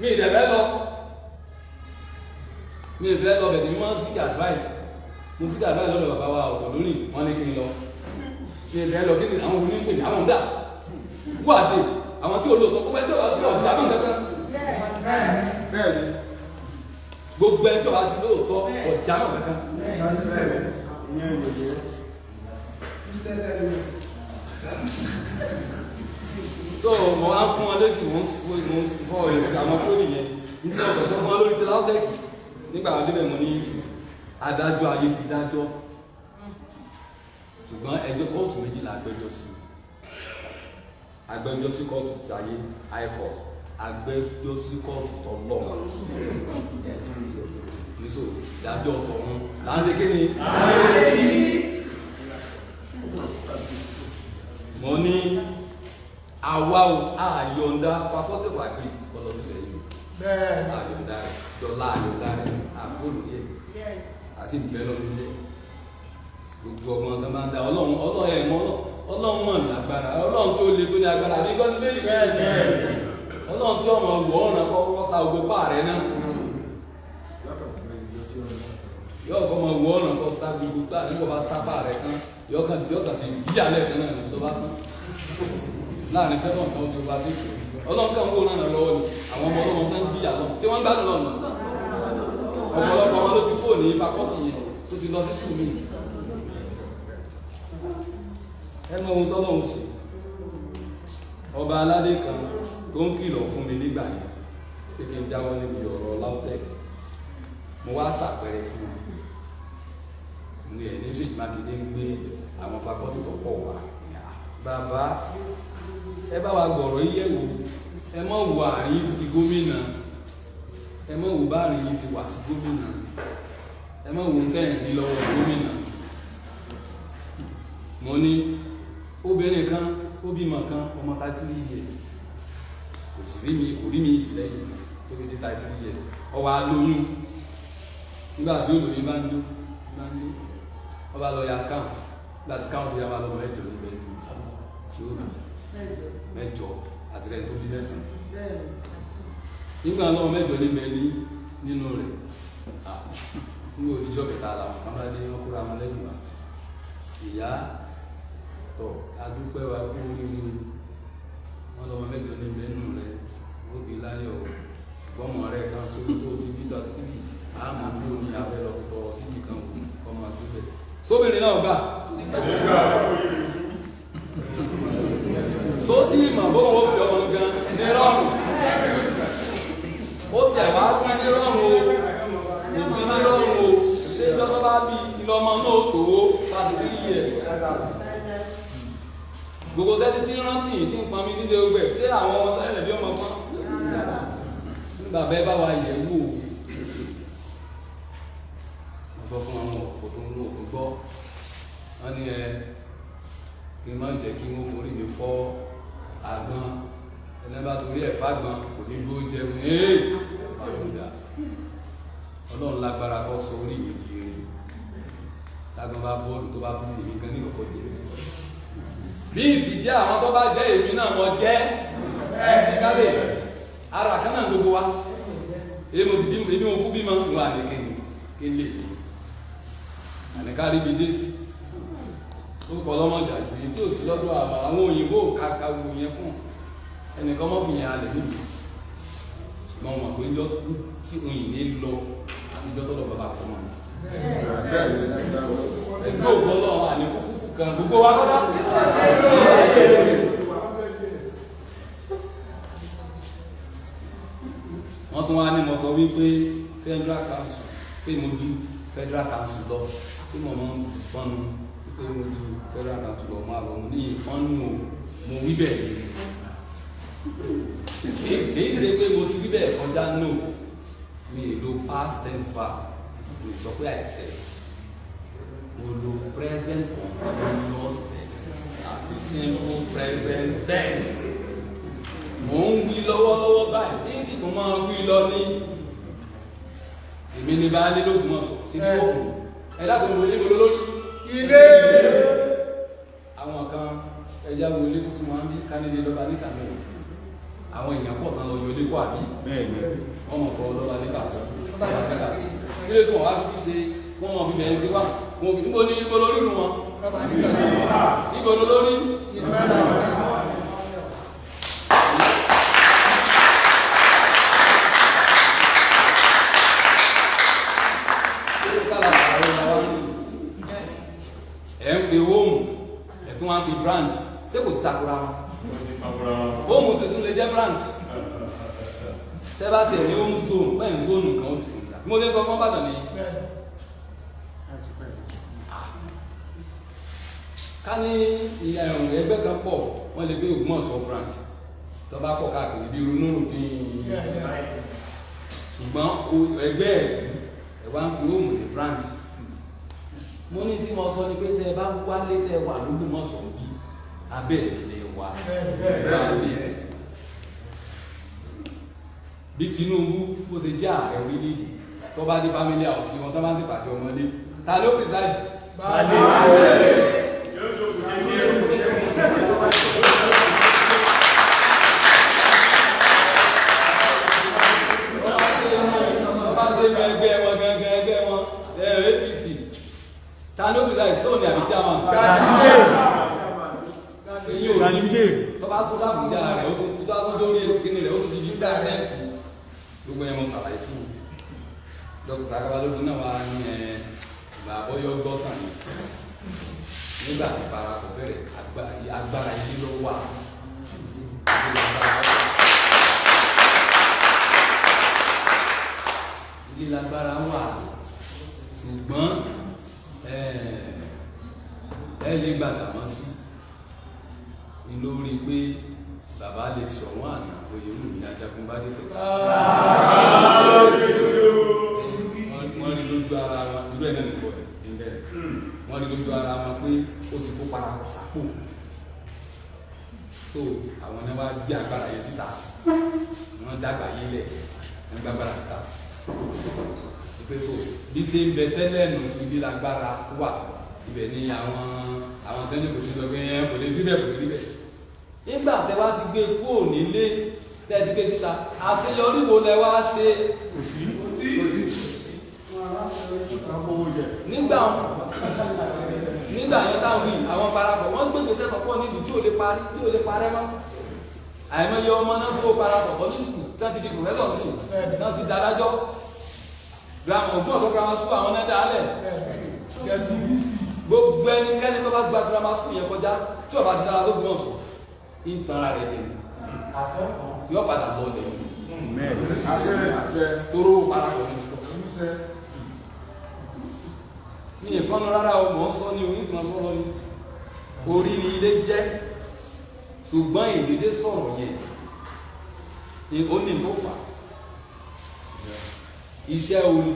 mi ìdẹ̀fẹ́ lọ bẹ̀tẹ̀ mi máa ń seek advice lọ́dọ̀ bàbá wa ọ̀tọ̀ lórí wọn ní kí n lọ mi ìdẹ̀fẹ́ lọ kí ni àwọn onípè ní àwọn ọ̀dà wà dé àwọn tí olóòtọ́ kó pẹ́ tí ọ̀dà jábí nǹkan gbogbo ẹni tí ọba ti lóòtọ́ ọ̀jà náà kankan so mo wá fún wọn lẹ́sìn mo fọ èsì àwọn kó nìyẹn nítorí ọ̀dọ̀ sọ fún wọn lórí ti LAUTECH nígbà wọn débẹ̀ mo ní adájọ́ ayé ti dájọ́ ṣùgbọ́n ẹjọ́ kóòtù méjìlá agbẹjọ́ sí kóòtù ti ayé high court agbẹjọ́ sí kóòtù tọ́lọ̀ níṣò ìdájọ́ tọ̀hún láti kí ni mo ní àwa àyọ̀ǹda faculty of agri kọlọ sí sẹ́yìn àyọ̀ǹda rẹ̀ dọ́là àyọ̀ǹda rẹ̀ àbúrò yẹ àti ìbẹ̀rẹ̀ ọdún yẹ gbogbo ọmọ tó máa ń da ọlọ́run ẹ̀ mọ́ ọlọ́run mọ̀ ní agbára ọlọ́run tó le tó ní agbára ní gbọ́dọ̀ méjì bẹ́ẹ̀ ọlọ́run tí ọmọ wọ̀ ọ̀nà kọ́kọ́ sa ògbó pààrẹ náà yóò kọ́ ọmọ wọ̀ ọ̀nà kọ́ sa gbogbo pààrẹ nígbà bá sá pààrẹ kan yóò kàn sí yíyàlẹ̀ kan náà tó bá tán láàrin sẹ́wọ̀n kan tó bá dé ọlọ́run kan wò náà lọ́wọ́ ni àwọn ọmọ ọlọ́run kan jìyà lọ ṣé wọ́n gbádùn lọ́nà ọ̀pọ̀lọpọ̀ wọn ló ti kó ní fakọ́tì yẹn tó ti lọ sí skul mi ẹnu ohun tọ́lọ́run ṣe ọba aládé kan tó ń kìlọ̀ fún mi nígbà yẹn pé kí n jáwọ́ níbi ọ̀rọ̀ LAUTECH mo wá ṣàpẹẹrẹ fún mi ní ẹ̀ ní Ṣèyí Mákindé ń gbé àwọn fakọ́tì tó pọ̀ wá bàbá ẹ bá wa gbọ̀rọ̀ yíyẹ̀wò ẹ mọ̀ wò àárín yìí sí gómìnà ẹ mọ̀ wò bá àárín yìí sí wà sí gómìnà ẹ mọ̀ wò ń tẹ̀yìn ní lọ́wọ́ gómìnà mo ní obìnrin kan ó bímọ kan ọmọ 33 years kò sì rí mi lẹ́yìn tó fi dé 33 years ọwọ́ alóyún nígbà tí olóyún bá ń jó ọba lọ ya scan láti scan bí a máa lọ mẹ́jọ níbẹ̀ tí ó mẹ́jọ àti rẹ̀ tó fi mẹ́sàn nígbà náà mẹ́jọ níbẹ̀ nínú rẹ̀ ní òjíjọ́ kẹta làwọn kan bá dé wọn kúrò àwọn lẹ́yìn wa ìyá tọ̀ adúpẹ́ wa kú nínú wọn lọ́wọ́ mẹ́jọ níbẹ̀ nínú rẹ̀ ó bí láyọ̀ ṣùgbọ́n mọ̀ rẹ̀ kan sórí tó ti bí tó àti tíbi àmọ́ bí ó ní abẹ́ lọ tọrọ síbi kan ọmọ àdúgbẹ̀ sóbìnrin náà gbà só tí ìmọ̀ bó wọ́n fi ọmọ gan ní rọrùn ó ti ẹ̀wà pín ní rọrùn o ìpín ní rọrùn o ṣé ìjọba bá bí ìlọmọ náà tó láti tí yẹ gbogbo sẹ́tí tí rántí tí ń pọn mi dídé ogbẹ̀ ṣé àwọn ọmọ tẹ́lẹ̀ bí ọmọ pọ́n nígbà bẹ́ẹ̀ bá wa yẹ̀ wò wọ́n sọ fún àwọn òkú tó ń lò tó gbọ́ wọ́n ní kí n má jẹ́ kí wọ́n forí mi fọ́ àgbọn ẹni bá torí ẹ̀ fàgbọn kò ní dúró jẹun fàgbọ̀dà ọlọ́run lágbára kọ́ sọ orí mi di rí tágbọn bá bọ́ọ̀lù tó bá kú sí mi gan ní kọ̀kọ́ jẹ bí ìsì jẹ́ àwọn tó bá jẹ́ èmi náà wọ́n jẹ́ ẹ̀sìn kábẹ̀ ara kan náà gbogbo wa èmi mo kú bímọ wà ní kéde àníkárí bí dé sí ó pọ̀ lọ́mọjà ìgbìyàn tí ò sí lọ́dọ̀ àwọn òyìnbó kàkàwò yẹn fún ẹnìkan mọ́ fi yẹn alẹ̀ níbi ṣùgbọ́n wọn pé jọ tí oyin ní lọ àtijọ́ tọ́lọ̀ bàbá kọ́ mọ́ ẹgbẹ́ ògbọ́lọ́ àníkú kan gbogbo wa kọ́dá wọ́n tún wá ní mo sọ wípé federal council pé mo ju federal council lọ pé mo mọ́ fọ́nù pé mo ju federal council lọ máa lọ mo ní ìfọ́nù o mo wí bẹ́ẹ̀ èyí ṣe pé mo ti wí bẹ́ẹ̀ kọjá no mi lo past tense verb mo sọ pé àìsẹ̀ mo lo present continuous tense àti simple present tense mo ń wí lọ́wọ́lọ́wọ́ báyìí ní sì tún máa wí lọ ní èmi ní bá lé lóògùn mọ̀ sọ sí bí òkú ẹ̀dàgbọ̀n mo lé lórí ilé àwọn kan ẹja wo ilé tó tún máa ń bí kánilé lọ́ba ní kàmẹ́rù àwọn èèyàn pọ̀ tán lọ yọ ilé kó àbí ọmọ kan lọ́ba ní kàtí ilé tó wà fi ṣe wọ́n mọ̀ fi bẹ̀rẹ̀ sí wà wọ́n fi níbo ní ibo lórí nù wọn ibo lórí the home ẹ̀tún wá bí branch ṣé kò ti takura wọn home tuntun lè jẹ́ branch tẹ́ bá tẹ̀ ní home zone bẹ́ẹ̀ zone kan ó sì tún dá mo lè sọ fún Ìbàdàn ní ká ní ẹgbẹ́ kan pọ̀ wọ́n lè gbé Ògbómọ̀ṣọ́ branch tó bá pọ̀ káàkiri bí ronú dín ṣùgbọ́n ẹgbẹ́ ẹ̀wá ń pè ó mú ní branch mo ní tí mo sọ ní pé tẹ́ bá wálé tẹ́ wà lólùmọ̀sán bí abẹ́ ìrìnlẹ̀ wa bí Tinubu bó ṣe jẹ́ ààrẹ orílẹ̀-èdè tó bá dé family house wọn tó bá sì pàdé ọmọdé ta ló preside ẹgbẹ́ wọn gangan ẹgbẹ́ wọn APC ta ló preside sóòní àbí chairman èyí ò ní tó bá tó lábùjá rẹ̀ ó tó lórí kíní rẹ̀ ó tó di yí direct gbogbo ẹ̀ mọ̀ sàlàyé fún un dókítà Sakaba lódún náà wà ní ìgbà àbọ̀yọ̀ gbọ́tàn yìí nígbà tí parapọ̀ bẹ̀rẹ̀ agbára yìí ló wà ilé lágbára wà ṣùgbọ́n ẹ lè gbàgbàmọ́ sí lórí pé bàbá lè sọ̀wọ́n àná oyè olùmí ajagun bá dé pẹ̀lú wọ́n rí lójú ara wọn irú ẹ̀ náà nìbọ̀ ẹ̀ wọ́n rí lójú ara wọn pé ó ti kó parapọ̀ sápò so àwọn náà wá gbé agbára yẹn síta wọ́n dàgbà yé lẹ̀ wọ́n gbàgbára síta ìpèsò bí ṣe ń bẹ tẹ́lẹ̀ nù ibi lágbára wà ibẹ̀ ni àwọn tẹ́lẹ̀ kò sí lọ pé ẹ kò lè rí bẹ́ẹ̀ kò lè rí bẹ́ẹ̀ nígbà tẹ wá ti gbé kúrò nílé tẹ́ ti gbé síta àṣeyọrí wo lẹ wá ṣe nígbà yẹn táwọn wí àwọn parapọ̀ wọ́n gbé gbèsè sọ́pọ̀ níbi tí ò lè parí tí ò lè parẹ́ mọ́ àìmọye ọmọ náà kó parapọ̀ bọ́ ní sùkúl tí wọ́n ti di pòfẹ́sọ̀ sí tí wọ́n ti dárájọ́ ògùn ọ̀sọ́ grammar school àwọn náà dálẹ̀ gbogbo ẹnikẹ́ni tó bá gba grammar school yẹn kọjá tí ó bá ti dára tó gbọ́n ọ̀sọ̀ ìtara rẹ̀ jẹ́ yóò padà lọ lẹ̀ tóró parapọ̀ ní ìfọ́nù rárá o mọ̀ ń sọ ní onífìnà sọ́rọ̀ ní orí ni ilé jẹ́ ṣùgbọ́n ìdílé sọ̀rọ̀ yẹn ni ó ní tó fà iṣẹ́ olù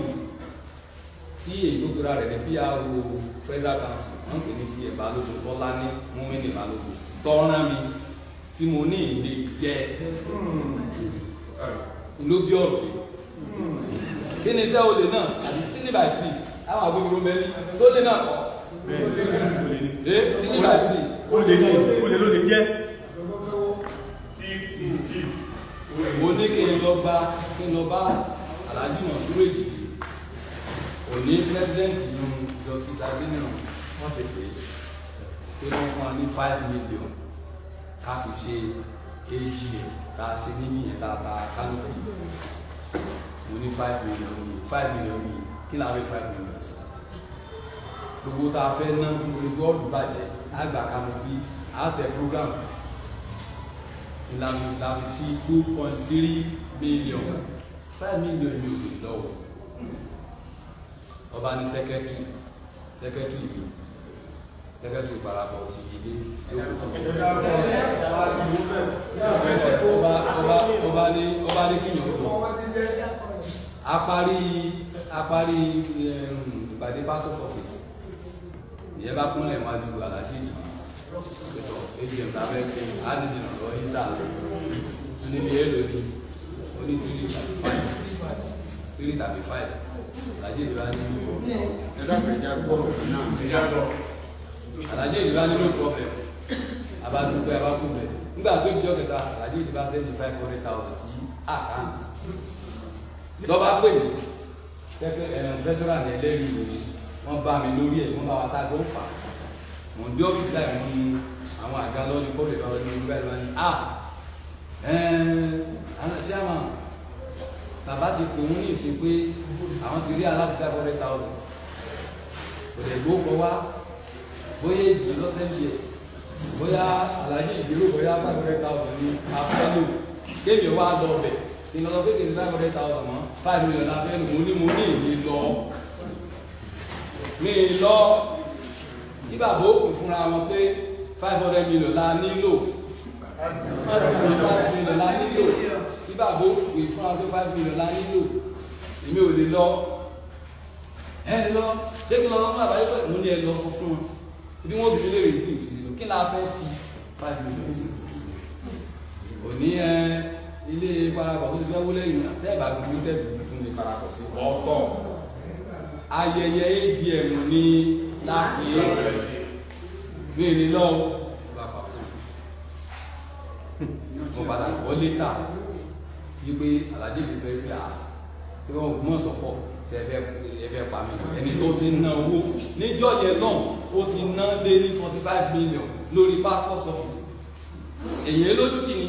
tí èyí tó gbéra rẹ̀ ní PRO Federal Council wọ́n pè ní ti ẹ̀bá lóko tọ́lá ní múmínì balógun tọ́rán mi tí mo ní ìlé jẹ́ ló bí ọ̀rọ̀ yìí kí ni iṣẹ́ olè náà àti stealing by three àwọn agbègbè mẹ́rin tó lè náà kọ́ stealing by three olè ló lè jẹ́ mo ní kí n lọ bá Alhaji Monsuru Ejigbo òní president ìlú Justice Abiniyan wọ́n ti pè é wọ́n fún wa ní 5 million ká fi ṣe AGM ká ṣe níbi yẹn dáadáa kálùfẹ́ mo ní 5 million mi kí láwé 5 million gbogbo tá a fẹ́ ná nítorí bọ́ọ̀lù bàjẹ́ àgbà kanu bí àtẹ program ìlànà ìlàfi sí 2.3 million 5 million ní òkè lọ́wọ́ ọba ní secretary parapọ̀ ti ilé tí ó kò tí ọba ní kíyàn lọ apárí ìpàdé pastor's office ìyẹn bá kúnlẹ̀ wájú Alhaji Ejigbo AGM tàbẹ́ sí ádìdìnà lọ ìsà níbi èlò ní oní 3 tàbí 5 Alhaji Ejigbo Alhaji Ejigbo ní no problem abádúgbẹ́ abákúnbẹ̀ nígbà tó jọ kẹta Alhaji Ejigbo sẹ́ni 500,000 sí àkáǹtì lọ́ba pè mí fẹ́sọ́rà ní ẹlẹ́rìí ìròyìn wọ́n bá mi lórí ẹ̀ wọ́n bá wa tá a gbọ́ fà mọ̀ ní ọ́fíìsì láì mú àwọn àga lọ́ọ́ ní kọ́fẹ̀ lọ́wọ́ ní ìgbà ìlú ní chairman bàbá ti pè wọ́n ní ìsìn pé àwọn ti rí aláti 500,000 kò dẹ̀ gbó kọ wá bóyá ìdílé lọ́sẹ̀ ń jẹ bóyá Alhaji Ejigbo bóyá 500,000 ní afẹ́lò kéèmì wá lọ bẹ̀ kí n lọ pé kí n 500,000 mọ́ 5 million afẹ́lò mo ní èyí lọ ní bàbá ó pè fúnra wọn pé 500 million la nílò 5 million la nílò bí bàbá òkè fúnra pé 5 million la nílò èmi ò lè lọ ẹ lọ ṣé kí lọ fún àbáyé pẹ̀lú mo ní ẹ lọ sọ fún wọn bí wọ́n bí lè rí tí ìfìlẹ̀ kí la fẹ́ fi 5 million sí òní ilé parapọ̀ tó ti fẹ́ wọlé ìrìn àtẹ́ẹ̀bà gbogbo tẹ́ẹ̀bù tún lè parapọ̀ sí ọ̀tọ̀ ayẹyẹ AGM ní láti ní ìní lọ́wọ́ mo padà wọ́n létà wípé alájí fi sọ pé tí wọ́n mọ̀ sọ́pọ̀ tí ẹ fẹ́ pa mí ẹni tó ti ná owó níjọ́ yẹn náà ó ti ná lé ní 45 million lórí passport office èyí lójú kí ni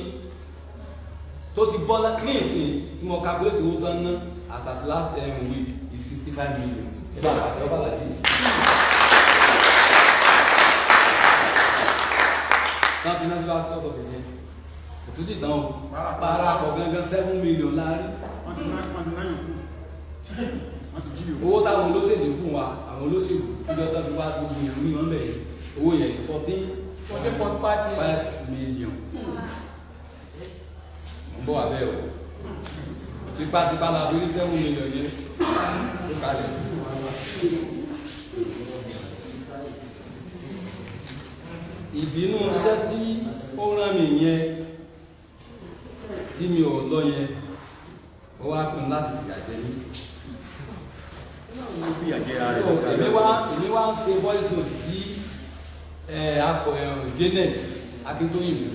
tó ti bọ́ ní ìsìn tí mo calculate owó tán ná as at last week is 65 million ẹ bá àpàtẹ ọba làdí láti ná sí passport office yẹn òtútù ìdánwò parapọ̀ gangan 7 million láàrin owó táwọn olóṣèlú fún wa àwọn olóṣèlú ìjọ tó fi wá tó gbìyànjú ní wọn bẹ̀rẹ̀ owó yẹn 14.5 million ń bọ̀ abẹ́ o tipátipá la fi rí 7 million yẹn tó kalẹ̀ ìbínú iṣẹ́ tí ó rán mi yẹn tí mi ò lọ yẹn ó wá kún láti fìyà jẹ ní èmi wá ń ṣe voice note sí Janet Akintoyinbo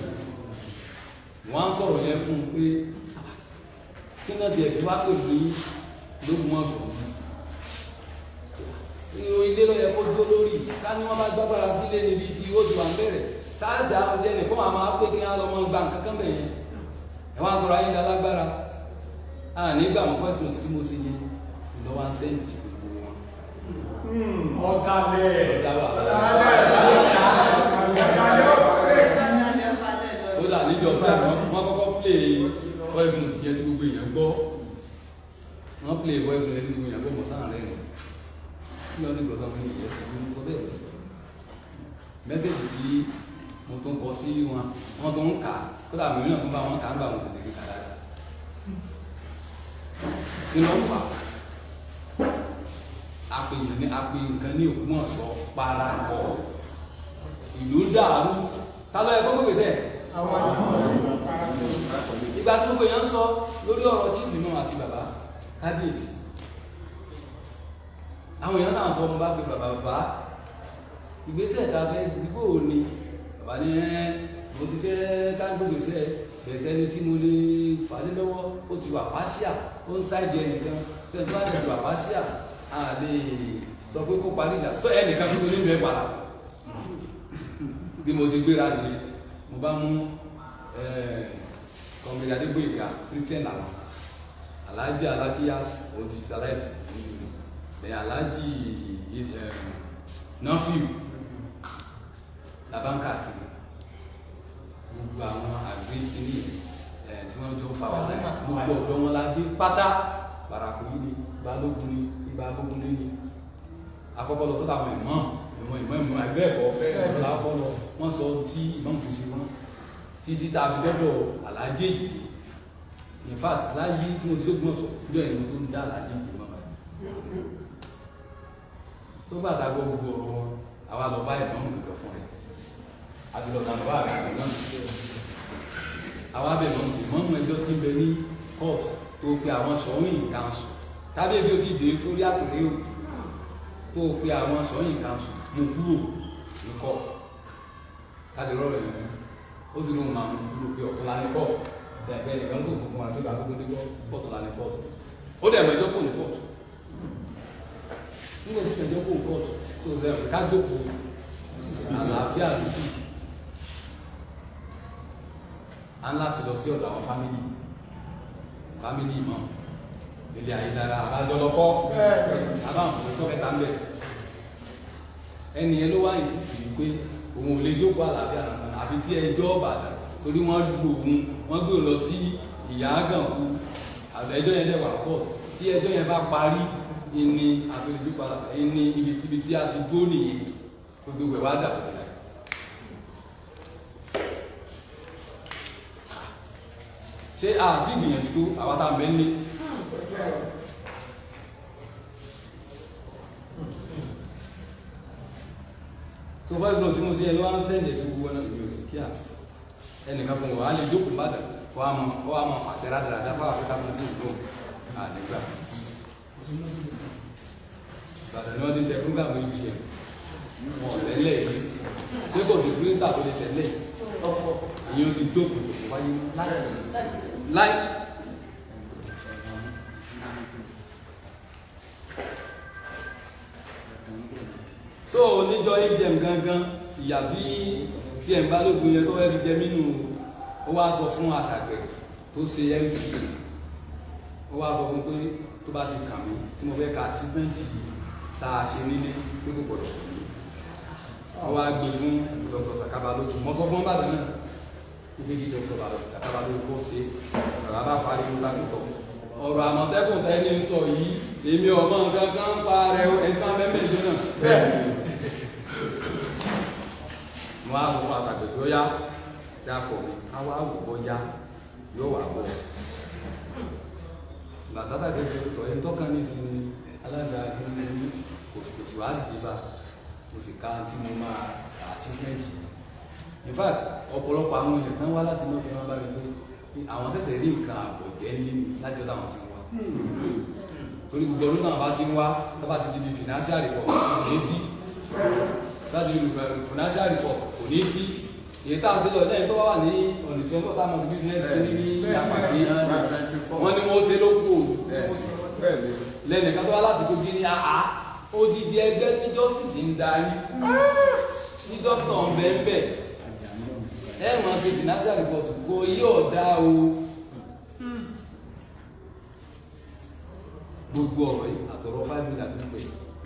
wọ́n ń sọ̀rọ̀ yẹn fún un pé kí náà ti ẹ̀fẹ́ wá pè ní lógún wọn sọ̀rọ̀ ilé ló yẹ kó jó lórí ká ní wọ́n bá gbágbára sílé níbi tí ó ti wà ń bẹ̀rẹ̀ sáàsì àwọn ẹni kó máa pé kí wọ́n lọ mọ gbà nǹkan kan bẹ̀yẹn ẹ wá sọ̀rọ̀ ayé lálágbára nígbà wọn fẹ́ sùn tí mo sì yẹn ìlọ́wọ́ ń sẹ́yìn sí gbogbo wọn. ọ̀dàlẹ̀ ó dà níjọ fúlàní wọn kọ́kọ́ play voice note yẹn tí gbogbo èèyàn gbọ́ wọn play voice note yẹn tí gbogbo èèyàn gbọ́ mọ̀ sáà rẹ̀ nù kí lọ́ọ́ sì gbọ́dọ̀ wọn ní ìyẹn sí ní sọ bẹ́ẹ̀ mẹ́sẹ̀jì tí mo tún kọ sí wọn wọn tún ń kà á kódà mìíràn tó bá wọn kà á ń bá wọn tètè kíkà dáadáa kí ló ń fà àpèyàn ní àpè nǹkan ní Ògbómọ̀ṣọ́ parapọ̀ ìlú dàrú ta ló yẹ kó gbèsè ìgbà tí gbogbo èèyàn sọ lórí ọ̀rọ̀ chief imam àti bàbá kábíyèsí àwọn èèyàn sáà sọ ọmọ bá pe bàbá ìgbésẹ̀ ta fẹ́ gbígbó ni bàbá ní mo ti fẹ́ ká gbógbèsè bẹ̀tẹ̀ ní tí mo lè fàdé lọ́wọ́ ó ti wà pàṣíà ó ń sáìdì ẹnìkan ṣe tó bá ti wà pàṣíà a lè sọ pé kó parí ìjà sọ ẹnìkan tó ní ìlú ẹ̀ padà bí mo ṣe gbéra nìyẹn mo bá mú kọ̀mìnì Adégbóyèga Christian làwọn Alhaji Alákíyá òun ti ṣaláìsì nítorí bẹ́ẹ̀ Alhaji Nafiu làbáńkà kiri gbogbo àwọn àgbẹ̀ kìíní tí wọ́n jọ fà wà láyé gbogbo ọ̀dọ́ wọn la dé pátá Bàràkù yìí ni Balógun ni Balógun ni akọ́kọ́ lọ sọ́dọ̀ àwọn ìmọ̀ ẹgbẹ́ ẹ̀kọ́ fẹ́ẹ́ lọ́kọ́ lọ wọ́n sọ tí ìmọ̀ fi ṣe wọ́n títí tá a fi dọ́dọ̀ Alhaji Èjìdé in fact láyé tí mo ti lóògùn ọ̀sọ̀ ìjọ ìlú tó ń dá Alhaji Èjìdé mọ́ báyìí tó bá dàgbọ́ gbogbo ọ̀rọ̀ wọn àwa lọ bá ìmọ̀ nǹkan fún rẹ̀ àti lọ́dà lọ́wọ́ àrẹ àti náà àwọn abẹ́bọ̀ ìmọ̀mù ẹjọ́ tí ń bẹ ní court tó pe àwọn sọ́yìn council kábíyèsí ó ti dé sórí àpèrè o tó pe àwọn sọ́yìn council mú kúrò ní court láti rọrọ̀ ìlú ó sì lóun máa mú kúrò pé ọ̀tún lání court ẹ̀bẹ̀ nìkan tó fún wa sí ìgbà gbogbo nígbà ọ̀tún lání court ó dẹ̀ mẹ́jọ́ kò ní court nígbà tí mẹ́jọ́ kò ní court tó dẹ̀ ká jókòó àlàáfíà dúdú a ń láti lọ sí ọ̀dọ̀ àwọn fámílì ìmọ̀ ilé ayédára àbájọlọ́kọ́ àbáwọn tó mẹ́ta ń bẹ̀ ẹni ẹ ló wá ìsìsì wípé òun ò lè jókòó àlàáfíà nìkan àfi tí ẹjọ́ Ìbàdàn torí wọ́n lu òun wọ́n gbé lọ sí Ìyágànkú ẹjọ́ yẹn dẹ̀ wà pọ̀ tí ẹjọ́ yẹn bá parí ìní àtòlẹ́jókòó àlàáfíà ìní ibi tí a ti dó nìyẹn gbogbo ẹ̀ wá dàbọ̀ sílẹ̀ ṣé àti ìgbìyànjú tó àwọn tá a mẹ́ ní. tó fẹ́ sọ tí mo ṣe ẹ ló wá ń sẹ́ǹdẹ̀ sí gbogbo náà ìlú òsì kíá ẹnìkan fún wa lè jókòó bàdàn kó a mọ àṣẹ rádaràdá fáwọn afẹ́ká fún sí ìlú àdìgbà bàdàn ni wọ́n ti tẹ program AGM wọn tẹ́lẹ̀ sí ṣé kò sí píríntà tó lè tẹ́lẹ̀ ìyẹn ti dókòó wáyé láì so níjọ AGM gangan ìyà tí ẹ̀ ń bá lógun yẹn tó fẹ́ fi jẹ mínú ó wá sọ fún àṣàgbẹ̀ tó ṣe MC ó wá sọ fún pé tó bá ti kàn mí tí mo fẹ́ ka achievement tá a ṣe nílé pé kò gbọdọ̀ ó wá gbé fún Dr. Saka Balogun mo sọ fún Ìbàdàn náà ibi tí Dr. Saka Balogun kó ṣe ọ̀rọ̀ bá parí mo tá nìkan ọ̀rọ̀ Àmọ̀tẹ́kùn tẹ́ni ń sọ yìí èmi ọmọ nǹkan kan ń pa rẹ ẹ̀ka mẹ́mẹ́jọ náà bẹ́ẹ̀ mo á sọ fún àṣàgbẹ̀ tó yá dápọ̀ mi káwá àwòbọ̀ yá yóò wà bọ̀ bàtàtà kẹfẹ́ tọ̀ ẹni tọ́kàn ní ìsinmi alága ní kò sì wá dìde bá kò sì ká tí mo máa achievement in fact ọ̀pọ̀lọpọ̀ àwọn èèyàn tán wá láti náà fi máa bá mi pé àwọn ṣẹ̀ṣẹ̀ rí nǹkan àbọ̀ jẹ́ nílé mi lájọ́ táwọn ti wá torí gbogbo ọdún náà bá ti ń wá tó bá ti di bí financial report kò ní sí láti di financial report kò ní sí èyí tá a ṣe lọ lẹ́yìn tó wà ní ọ̀nà tí wọ́n táwọn ọmọ business ní àpàdé wọ́n ní wọ́n ṣe lóko lẹ́nìkan tó wá láti Kogi ní àá odidi ẹgbẹ́ tí justice ń darí tí dókítà ọ̀bẹ̀ẹ̀bẹ̀ ẹ máa ṣe financial report kò yóò dá o gbogbo ọ̀rọ̀ yìí àtọ̀rọ̀ 5 million tó ń pè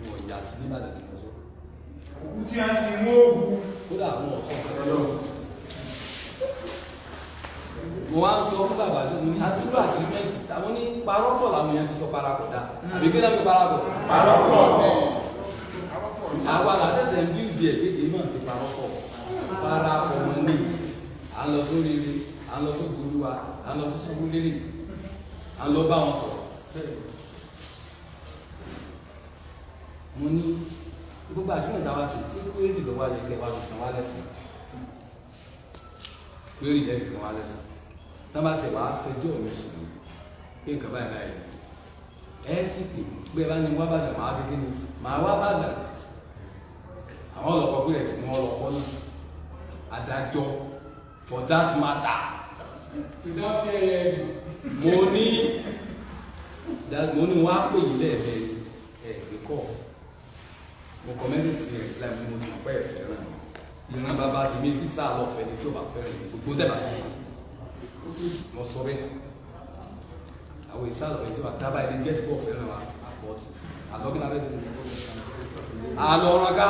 wọ́n yà sí nígbà tí mo sọ. òkú tí a sì mú òkú. kódà àwọn ọ̀sán ọ̀rọ̀ mo wá ń sọ fún bàbá tó ní adúlọ àtìmẹ́ǹtì táwọn ní parọ́pọ̀ làwọn èèyàn ti sọ parapọ̀ dá àbí kí náà fi parapọ̀. àwa làtẹ̀sẹ̀ ń bí ìdí ẹ̀ kékeré náà sí parọ́pọ̀ wọn ní à ń lọ sórí rí à ń lọ sórí olúwa à ń lọ sí sórí lérí à ń lọ bá wọn sọ̀rọ̀. mo ní gbogbo àtìmẹ́ǹtì àwa sì tí kúrẹ́dì lọ́wọ́ ayé kẹwàá lọ sàn wá lẹ́sìn kúrẹ́dì lẹ́bi kan wá lẹ́sìn tán bá ti wà á fẹjọ́ mi sùn pé nǹkan báyìí báyìí ẹ sì pé bá ní wá bàdàn máa ṣe kí ni máa wá bàdàn àwọn ọlọ́pàá pé ẹ̀sìn ni wọ́n lọ́pọ̀ náà adájọ́ for that matter mo ní wá pè yí lẹ́ẹ̀mẹ́ ẹ̀ẹ́dẹ́kọ̀ mo kọ́ mẹ́sẹ̀sì rẹ̀ láì mo ti pẹ́ ẹ̀fẹ́ rẹ̀ ìran bàbá ti mi sí sáà lọ́fẹ̀ẹ́ ni tí ó bá fẹ́rẹ̀ gbogbo tẹ̀ bá sí mo sọ bẹ́ẹ̀ àwọn ìsàlọ̀ ètò àtàbà ẹni gẹ́tì bọ̀ fẹ́ràn wa àpọ̀tì àlọ́gbìn abẹ́sẹ̀ ní àlọ́rọ̀gá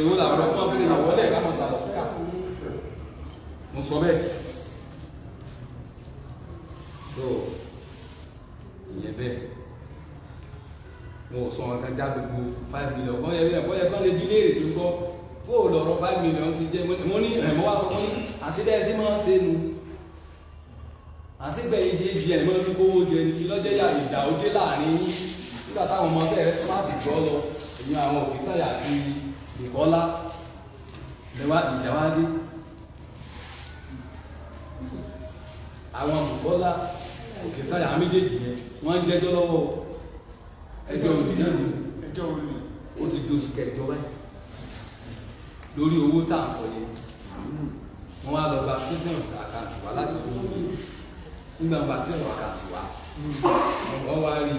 ìwò làwọn ọmọ fẹ́rẹ̀ ìyàwó lẹ̀ ká mọ̀ sí àlọ́ fẹ́rẹ̀ mo sọ bẹ́ẹ̀ so ìyẹn bẹ́ẹ̀ mo sọ wọn kan já gbogbo 5 million kọ́ yẹ kọ́ lè bí léèrè tó ń gbọ́ bó lọ́rọ̀ 5 million sí jẹ́ mo ní ẹ̀mọ́ wá sọ fún ní àṣídẹ́ẹ̀sí máa ń ṣe nu àṣígbẹ̀ ìdíjì ẹ̀mọ́ ní kówó jẹ ní lọ́jẹ́ yà ìjà ó dé láàrin nígbà táwọn ọmọ sẹ́rẹ̀ smarti gbọ́ lọ èyàn àwọn Òkèsáyà àti Ìkọ́lá lẹ́wà ìjà wá dé àwọn Ìkọ́lá Òkèsáyà méjèèjì yẹn wọ́n ń jẹ́jọ́ lọ́wọ́ ẹjọ́ òní náà ni ó ti dóṣù kẹjọ báyìí lórí owó tá à ń sọ yẹn wọ́n wá lọ gba sídìrì àkáǹtì wá láti owó yìí nígbà gba sídìrì àkáǹtì wá wọ́n wá rí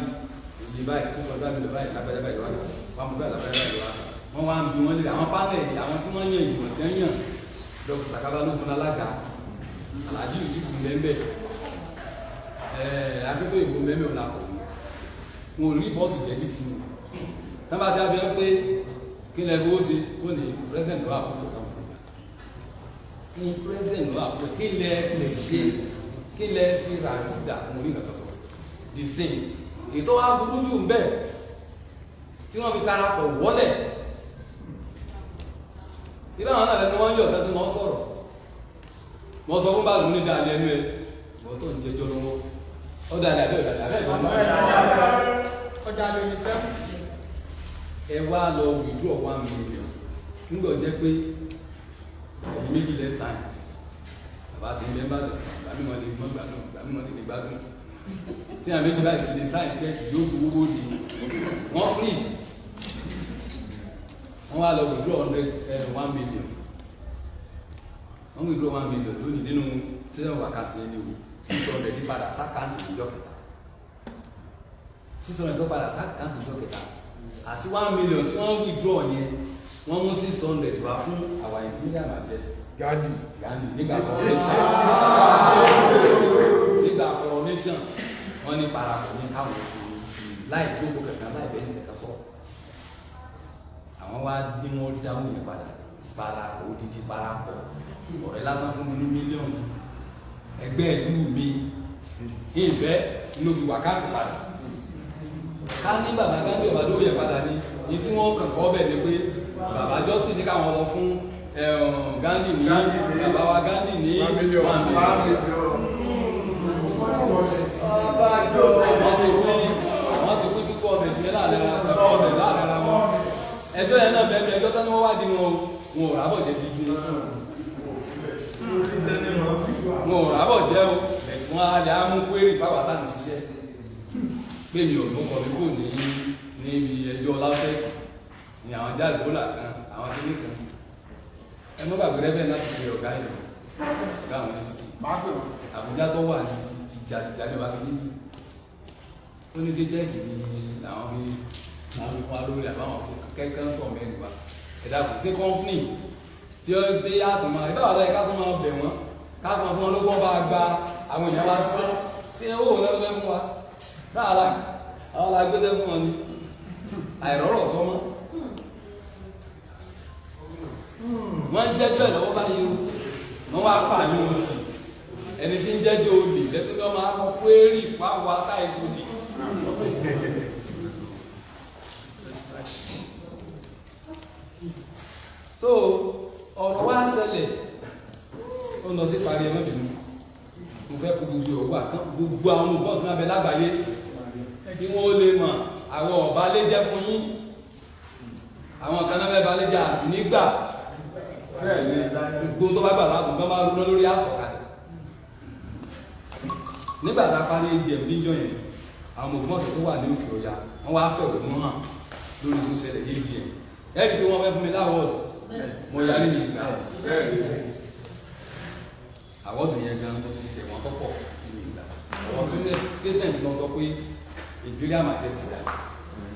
iye báyìí tó lọ́ọ́ dábìlì báyìí lábẹ́rẹ́ báyìí wá wọ́n mú báyìí lábẹ́rẹ́ báyìí wá wọ́n wá ń bi wọ́n lé àwọn pánẹ̀ àwọn tí wọ́n yàn ìgbìmọ̀ tí wọ́n yàn Dr. Saka Balogun alága Alhaji Yusuf mbẹ́mbẹ́ akẹ́kọ̀ọ́ ìbò mbẹ́mbẹ́ ọ̀la kọ̀ wọn ò rí bọ́ọ̀tù jẹ́bi sí wọn tábà tí a bẹ́ẹ̀ pé kí lẹ bó ṣe ó ní president ló àkóso kan ní president ló àkóso kí lẹ lè ṣe kí lẹ fi rà sídà mo rí nǹkan sọ the same ètò wa burú jù ń bẹ tí wọn fi parapọ̀ wọlẹ̀ ibà wọn náà lẹnu wọn yọ ọ̀tẹ́ tó náà sọ̀rọ̀ wọ́n sọ fún báàlù ní dáadé ẹnu ẹ̀ wọ́n tó ń jẹjọ́ lọ́wọ́ ó dáadé àbẹ́ ìdàdé àbẹ́ ìdàdé ẹ wá lọ withdraw 1 million nígbà jẹ́ pé ẹ̀yìn méjì lẹ́sàn bàbá ti ń bẹ́ bàdàn gbàmímọ̀ lè mọ́ gbàdùn gbàmímọ̀ sì lè gbádùn tí àwọn méjì báyìí sì lè sáyìn sẹ́ẹ̀kì yóò gbogbo ní wọ́n free wọ́n wá lọ withdraw 1 million wọ́n withdraw 1 million lónìí nínú sílẹ̀ wákàtí ẹni o 600 ní padà sákàǹtì ìjọ kẹta 600 tó padà sákàǹtì ìjọ kẹta àti 1 million tí wọ́n withdraw yẹn wọ́n mú 600 wá fún our Imperial Majesty Gandhi nígbà coronation wọ́n ní parapọ̀ ní káwọn òfin láì jókòó kankan láì bẹ́ẹ̀ ní kankan sọ̀rọ̀ àwọn wá ní wọ́n dáhùn yẹn padà parapọ̀ odidi parapọ̀ ọ̀rẹ́ lásán fún mi ní mílíọ̀nù ẹgbẹ́ ìlú mi ìfẹ́ inú fi wákàtí padà ká ní bàbá Gandhi ọ̀bàdó yẹ padà ní ní tí wọ́n kàn kọ́ bẹ̀ ni pé bàbá jọ́sìn ní káwọn lọ fún Gandhi ní bàbá wa Gandhi ní 1 million wọ́n ti pín 200 ní láàrẹ́ra wọn ẹjọ́ yẹn náà bẹ̀rẹ̀ ẹjọ́ tán ní wọ́n wá di wọn ò rábọ̀ jẹ́ dídí wọn ò rábọ̀ jẹ́ o ẹ̀tí wọ́n á lè á mú kwérì fáwátà ní ṣiṣẹ́ pé mi ò ló kọ̀ mí kò ní ibi ẹjọ́ láwọ́tẹ́kì ni àwọn jáde bólà kan àwọn kíní kan ẹ mọ́ gbàgbé rẹ́bẹ̀ láti fi ọ̀gá ìlú ọ̀gá àwọn ní títì Àbújá tó wà ní tìjà ní wákì níbi ó ní sí jẹ́ẹ̀kì ní àwọn fi fún wa lórí àbáwọn kẹ́kẹ́ tó mẹ́rin wa ẹ̀dá kò sí kọ́mpínì tí ó dé yàtọ̀ máa ìbáwọ̀ lẹ́yìn ká tó máa bẹ̀ wọ́n ká tó máa fún wọn ló gbọ́n bá gba àwọn èèyàn wá ṣiṣẹ́ sí owó lẹ́gbẹ́ fún wa sáàlá àwọn alágbẹ́dẹ́ fún wọn ni àìrọ́rọ̀ sọmọ́ wọ́n ń jẹ́jọ́ ẹ̀ lọ́wọ́ báyìí wọ́n wá pààyàn wọn tì ẹni tí ń jẹ́jọ́ olè lẹ́tọ́ lọ́ máa kọ́ kwérì fáwọn atáìsí olè so ọ̀rọ̀ wá ṣẹlẹ̀ ó lọ sí parí ẹmọ́bìnú mo fẹ́ kú gbogbo ọgbà kan gbogbo àwọn olùgbọ́n tí wọ́n bẹ lágbàáyé kí wọ́n lè mọ̀ àwọn ọ̀bá lé jẹ́ fún yín àwọn kan náà mẹ́bàá lé jẹ́ àsì nígbà gbogbo tó bá gbà láàbùn bá máa rúná lórí àsọ̀kalẹ̀ nígbà tá a parí AGM níjọ́ yẹn àwọn ògbọ́nsẹ̀ tó wà ní òkè ọ̀yà wọ́n wá fẹ́ òun hàn lórí tó ṣẹlẹ̀ AGM ẹ̀rí pé wọ́n fẹ́ fún mi láwọ́ọ̀dù mo yà ní ìgbà àwọ́dù yẹn gan mo ti sẹ̀ wọ́n tọ́pọ̀ tí mi gbà àwọn statement lọ sọ pé Imperial Majesty dà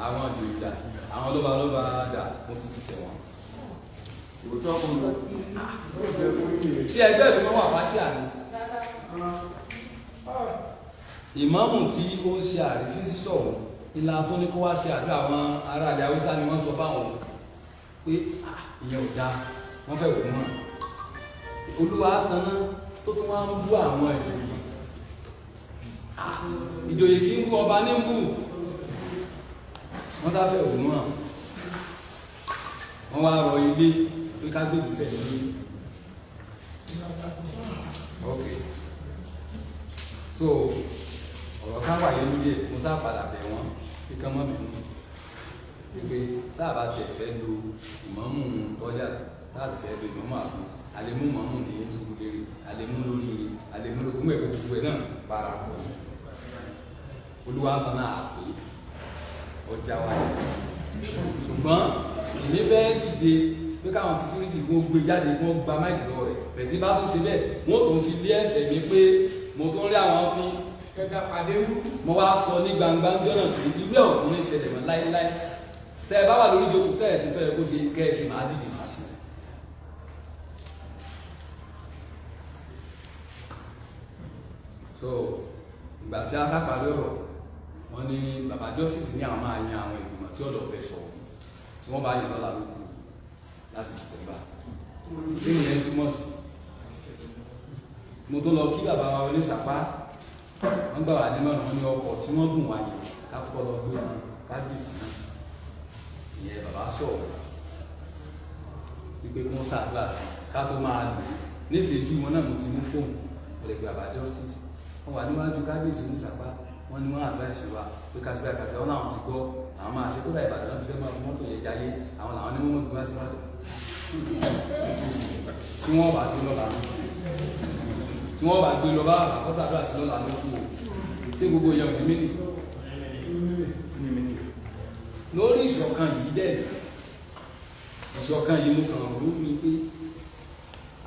àwọn àjòyè dà àwọn lọ́ba dà mo ti sẹ̀ wọ́n. tí ẹgbẹ́ ìlú wọn wà wá sí àná ìmáàmù tí ó ń ṣe àrífín sí sọ̀rọ̀ ìlànà tó ní kó wá sí àdúrà àwọn ará àdé Haúsá ni wọ́n sọ fáwọn pé ìyẹn ò dáa wọ́n fẹ́ wò wọ́n olúwa tanná tó tún wá ń bú àwọn ìjòyè kí ń bú ọba ní ń bú wọ́n sáfẹ́ wò wọ́n wọ́n wá rọ ilé pé ká gbé ìgbésẹ̀ lórí ok so ọ̀rọ̀ sáwà yẹn ló dé mo sá padà bẹ̀ wọ́n kí kán mọ́ bínú pé táàbà tiẹ̀ fẹ́ lo ìmọ̀mù tọ́jà láti fẹ́ lo ìmọ̀mù àbú àlemú mọ̀mù ní ṣubú lérí àlemú lórí rí àlemú lókùn ẹ̀kọ́ gbogbo ẹ̀ náà para pọ̀ olúwa kan náà pé ọjà wáyé ṣùgbọ́n ìní fẹ́ dìde pé káwọn security kó gbé jáde kó gba máìkì lọ rẹ̀ bẹ̀tí bá tún ṣe bẹ́ẹ̀ wọ́n tún fi lé ẹsẹ̀ mi pé mo tún rí àwọn fi mo wá sọ ní gbangba ń jọ́nà pé irú ẹ̀ ọ̀tún ní ìṣẹ̀lẹ̀ mọ́ láíláí tẹ́ ẹ bá wà lórí ìjókòó tẹ́ ẹ̀ sí tọ́ ẹ kó ṣe kẹ́ ẹ ṣe máa dìde máa ṣe. so ìgbà tí a sápàdé ọ̀rọ̀ wọ́n ní bàbá justice ní àwọn máa yan àwọn ìgbìmọ̀ tí ọ̀dọ̀ fẹ́ sọ tí wọ́n bá yàn lọ́la lóko láti December nínú yẹn túmọ̀ sí mo tó lọ kí bàbá wa wọlé sàpá wọ́n gbà wà nímọ̀ràn wọn ní ọkọ̀ tí wọ́n gùn wáyé kápọ̀ lọ gbé wọn kábíyèsí náà ìyẹn bàbá sọ̀rọ̀ wípé kí wọ́n ṣàdúrà sí ká tó máa lò níṣẹ́jú wọn náà mo ti mú fóònù ọ̀lẹ́gbẹ̀ àbá justice wọ́n wà níwájú kábíyèsí oníṣàpá wọ́n ní wọ́n advice wa pé kásìbí àkàtà wọn náà ti gbọ́ àwọn máa ṣe kó dà Ìbàdàn ti fẹ́ máa fi mọ́tò yẹn jayé àwọn làwọn ní wọ́n gbé wá sí Ìbàdàn tí wọ́n bá sí lọ́la tí wọ́n bá gbé lọ bá àkọ́sàdúrà sí lọ́la ló kú o sí gbogbo ìyẹn òní mí lórí ìṣọ̀kan yìí dẹ̀ ìṣọ̀kan yìí mú kàn rú mi pé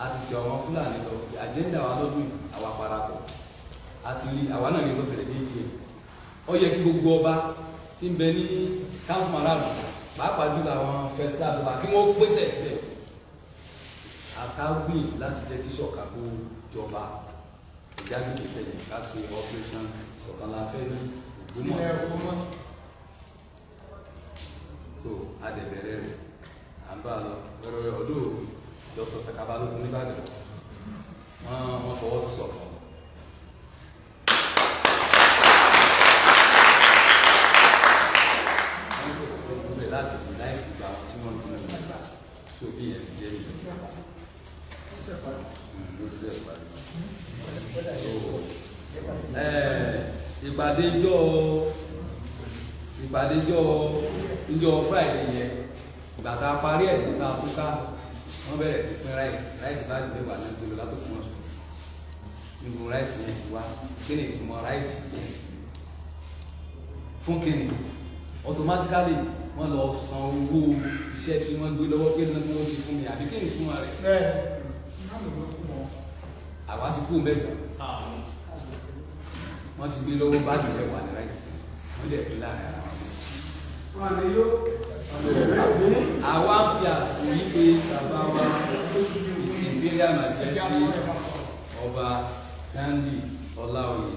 a ti ṣe ọmọ Fúlàní lọ àjẹ́ndà wa lọ́dún àwa parapọ̀ àti rí àwa náà ní tó ṣẹlẹ̀ méjì ó yẹ kí gbogbo ọba tí ń bẹ ní council marathon pàápàá jùlọ àwọn first class ọba kí wọ́n pèsè síbẹ̀ àtàgbìn láti jẹ́ kí ṣọ̀kan kó jọba ìjáde pèsè yẹn ká ṣe operation ìṣọ̀kan la fẹ́ ní Ògbómọ̀ṣọ́ so adẹ̀bẹ̀rẹ̀ rẹ̀ à ń bá a lọ wẹ́rẹ́wẹ́ ọdún Dr. Saka Balógun nìbàdàn wọ́n fọwọ́ sí ṣọ̀kan. Láti láì gba àwọn tí wọ́n ń fún ẹ̀mí gbà tó bí ẹ̀ ti jẹ́ ìlú ìgbàdéjọ́ Friday yẹn ìgbà tá a parí ẹ̀ nípa àtúká wọ́n bẹ̀rẹ̀ sí pín ráìsì bá gbé wà ní gbèrò látòkùn wọn sùn níbo ráìsì yẹn ti wá kí ni ìtumọ̀ ráìsì yẹn fún kíni automatically wọ́n lọ san owó iṣẹ́ tí wọ́n gbé lọ́wọ́ pé ní wọ́n ṣe fún mi àbí kí ni fún wa rẹ̀ àwa ti kú mẹ́ta wọ́n ti gbé lọ́wọ́ báàgì mẹ́wàá ní ráìsì wọ́n dẹ̀ pín láàrin ara wọn. àwa ń fi àsìkò yìí pé bàbá wa His Imperial Majesty Ọba Ghandi Ọláoyè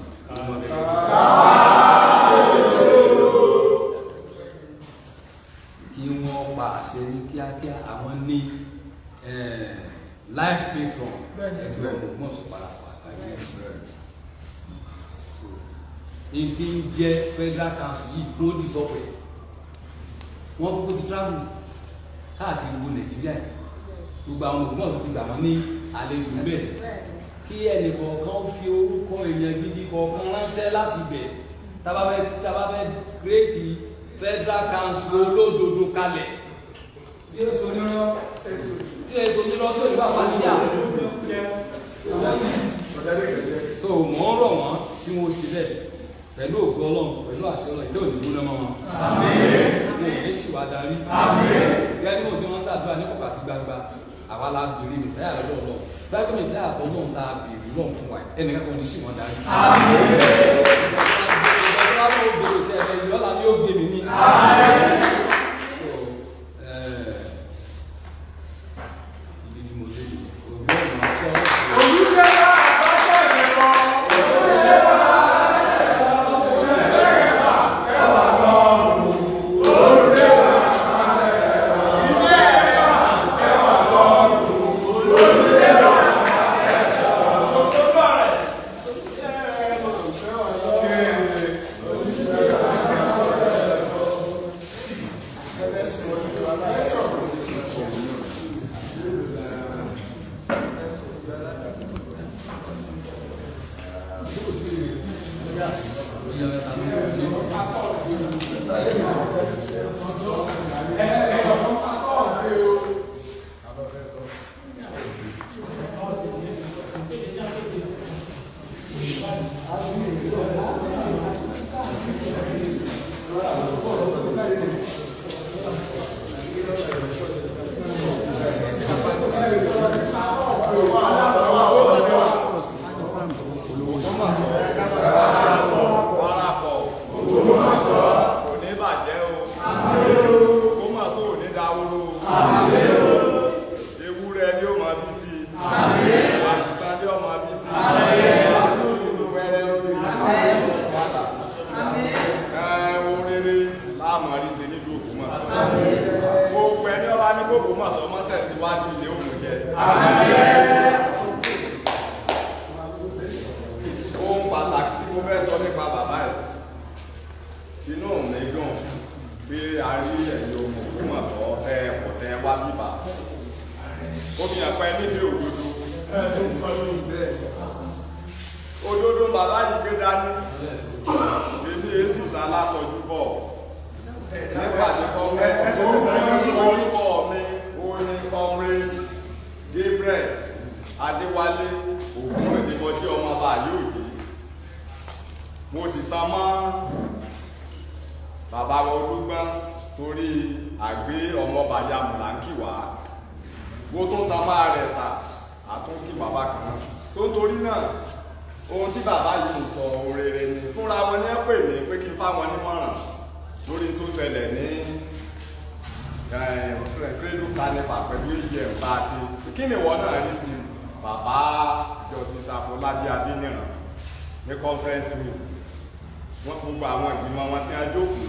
kí wọ́n pa àṣẹ ní kíákíá àwọn ní life patron ẹgbẹ́ Ògbómọ̀ṣọ́ parapọ̀ àgbáyé ní tí ń jẹ́ federal council yìí ló dì sọ́fẹ̀ wọ́n kúkú ti travel káàkiri gbogbo Nàìjíríà gbogbo àwọn Ògbómọ̀ṣọ́ ti gbà wọ́n ní àlejò bẹ́ẹ̀ kí ẹnì kọ̀ọ̀kan fi orúkọ èèyàn gidi kọ̀ọ̀kan ránṣẹ́ láti bẹ̀ tábàbẹ́ create federal council olódodo kalẹ̀ tí èso onírọ́ tí ó ìfà pàṣíà so mọ́ rọ̀ wọ́n tí wọ́n ṣe bẹ́ẹ̀ pẹ̀lú ògbó Ọlọ́run pẹ̀lú àṣẹ Ọlọ́run ìdó òdìbò náà wọn ní èṣìwà darí gẹ́gẹ́ bí mo ṣe wọ́n ṣàdúrà ní kọ̀kọ̀ àti gbangba àwa la bèrè mẹ̀sáyà lọ́dọ̀ Ọlọ́run fẹ́ẹ́ mẹ̀sáyà tó lọ́run tá a bèrè lọ́run fún wa ẹnìkan kan ní sí wọn darí ìyọ́lá ni ó gbé mi ní ibi tí mo lé ní ògbó ọ̀nà àṣẹ ó fi hàn pé nífẹ̀ẹ́ òdodo òdodo bàbá yìí gbé dání èmi èsì sàlátọ̀jú bọ̀ nípa nípa orúkọ mi oní comrade Gabriel Adéwálé ògùn ìdíbọjí ọmọ bá yóò dé mo sì tán mọ́ bàbá Olúgbọ́n torí àgbé ọmọ bàyá mùláńkì wá mo tún tán máa rẹ̀ sà àtúnkì bàbá kan tó ń torí náà ohun tí bàbá yìí sọ òrèrè ni fúnra wọn ní pè mí pé kí n fáwọn nímọ̀ràn lórí tó ṣẹlẹ̀ ní krédù kanifa pẹ̀lú èyí ẹ̀ bá a sí kí ni ìwọ náà rí sí bàbá Justice Afọlábí Adéníran ní conference room wọ́n gbogbo àwọn ìgbìmọ̀ wọn tí a jókòó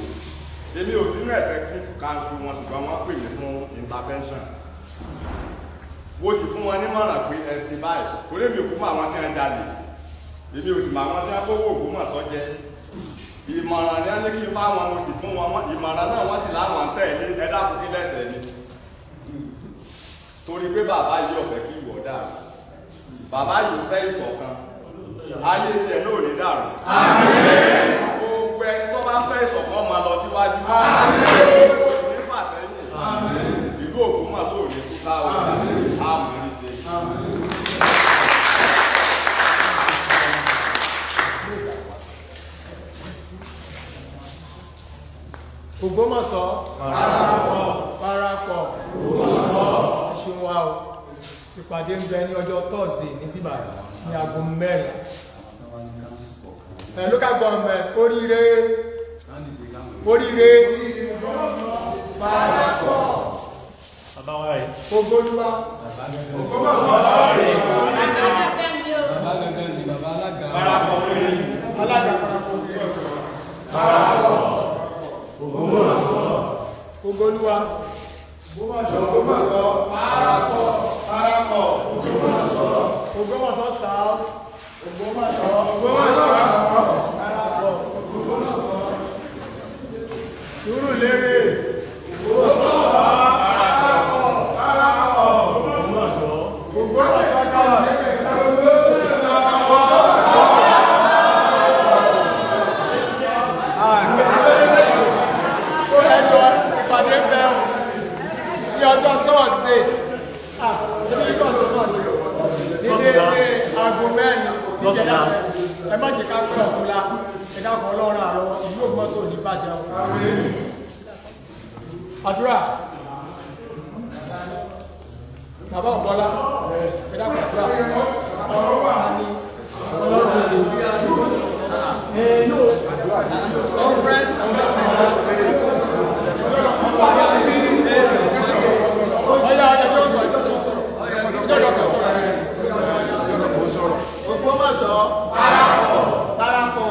èmi ò sínú executive council wọn ṣùgbọ́n wọ́n pè mí fún intervention wo sì fún wọn nímọ̀ràn pé ẹ̀sìn báyìí kò lè mi òkú mọ́ àwọn tí wọ́n jalè èmi ò sì mọ àwọn tí wọ́n kówó Ògbómọ̀ṣọ́ jẹ ìmọ̀ràn ní ẹni kí n bá wọn mo sì fún wọn ìmọ̀ràn náà wọ́n sì láwọn ń tẹ̀lé ẹ̀dá kùkí lẹ́sẹ̀ ni torí pé bàbá yìí ọ̀fẹ́ kí ìwọ̀ dàrú bàbá yìí fẹ́ ìṣọ̀kan ayé tiẹ̀ náà ò ní dàrú gbogbo ẹni tó bá ń fẹ́ ìṣọ̀kan máa lọ síwájú ní fàsẹ́yìn ìlú Ògbómọ̀ṣọ́ ò ní túká o àmọ́ ní ṣe. Ògbómọ̀ṣọ́ parapọ̀ ṣeun wa o ìpàdé ń bẹ ní ọjọ́ Thursday ní bíbá ní aago 4 local government oríire parapọ̀ Ògbólúwà alága parapọ̀ Ògbólúwà parapọ̀ Ògbómọ̀ṣọ́ sáà Sùúrùlérè ọjọ́ Thursday ní dédé aago 4 níjẹ́dá ẹ má jẹ́ ká pẹ́ ọ̀túnlá ẹ̀dá kan ọlọ́run àrọ ìlú Ògbómọ̀ṣọ́ ní bàjẹ́ àdúrà bàbá ọ̀bọ́lá ẹ̀dá kan àdúrà ní conference Ògbómọ̀ṣọ́ parapọ̀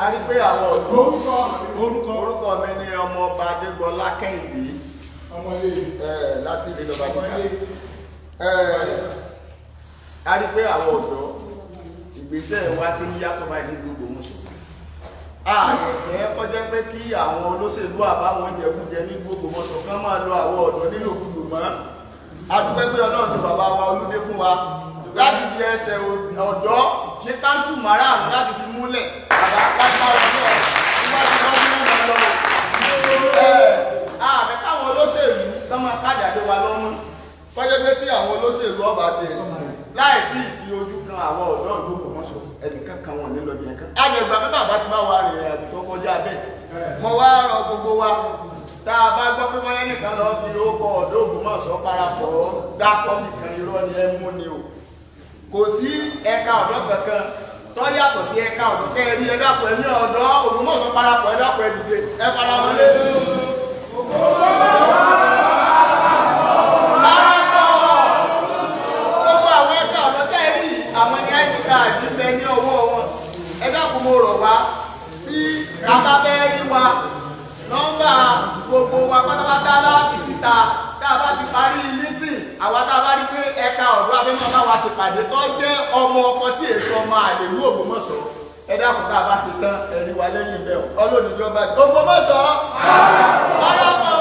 a rí pé àwọn orúkọ mi ní ọmọọba Adégbọlá Kẹ́hìndé láti ilé lọ́ba kíkà a rí pé àwọn ọ̀dọ́ ìgbésẹ̀ wa ti ń yàtọ̀ báyìí ní Ògbómọ̀ṣọ́ ààrẹ kọjá pé kí àwọn olóṣèlú àbáwọn jẹkújẹ ní Ògbómọ̀ṣọ́ kán máa lọ àwọn ọ̀dọ́ nílòkulò mọ́ adúpẹ́ pé Ọlọ́run ti bàbá wa Olúdé fún wa láti fi ẹsẹ̀ ọ̀dọ́ ní káńsù márààrún láti fi múlẹ̀ bàbá láti máa lọ sí níwájú lọ́wọ́ ààrẹ káwọn olóṣèlú kán máa kájàdé wa lọ́mú kọjá pé tí àwọn olóṣèlú ọba ti láì tí ìfi ojú kan àwọn ọ̀dọ́ ìlú Ògbómọ̀ṣọ́ ẹnìkan kan wọn nílò bí ẹ̀kan àgbẹ̀gbà pé bàbá ti bá wa rìnrìn àjò tó kọjá bẹ́ẹ̀ mo wá rọ gbogbo wa tá a bá gbọ́ pé wọ́n lẹ́nìkan lọ fi orúkọ ọ̀dọ́ Ògbómọ̀ṣọ́ parapọ̀ dákọ́ nìkan irọ́ ni ẹ mú ni o kò sí ẹ̀ka ọ̀dọ́ kankan tó yàtọ̀ sí ẹ̀ka ọ̀dọ́ kẹ́ẹ̀rí ẹ dákọ̀ ẹ̀mí ọ̀dọ́ Ògbómọ̀ṣọ́ parapọ̀ ẹ dákọ̀ ẹ dìde ẹ para wọn lé àwọn ní id card bẹ ní ọwọ́ wọn ẹ dákun mo rọ̀ wá tí a bá fẹ́ rí wa nọ́mbà gbogbo wa pátápátá láti síta tá a bá ti parí mítìn àwa tá a bá rí pé ẹ̀ka ọ̀dọ́ abẹ́mọ́ bá wa ṣèpàdé tó jẹ́ ọmọ ọkọ tí èso ọmọ àlè ní Ògbómọ̀ṣọ́ ẹ dákun tá a bá ṣe tán ẹ̀rí wa lẹ́yìn bẹ́ẹ̀ ọlọ́ọ̀nìjọba Ògbómọ̀ṣọ́ parapọ̀.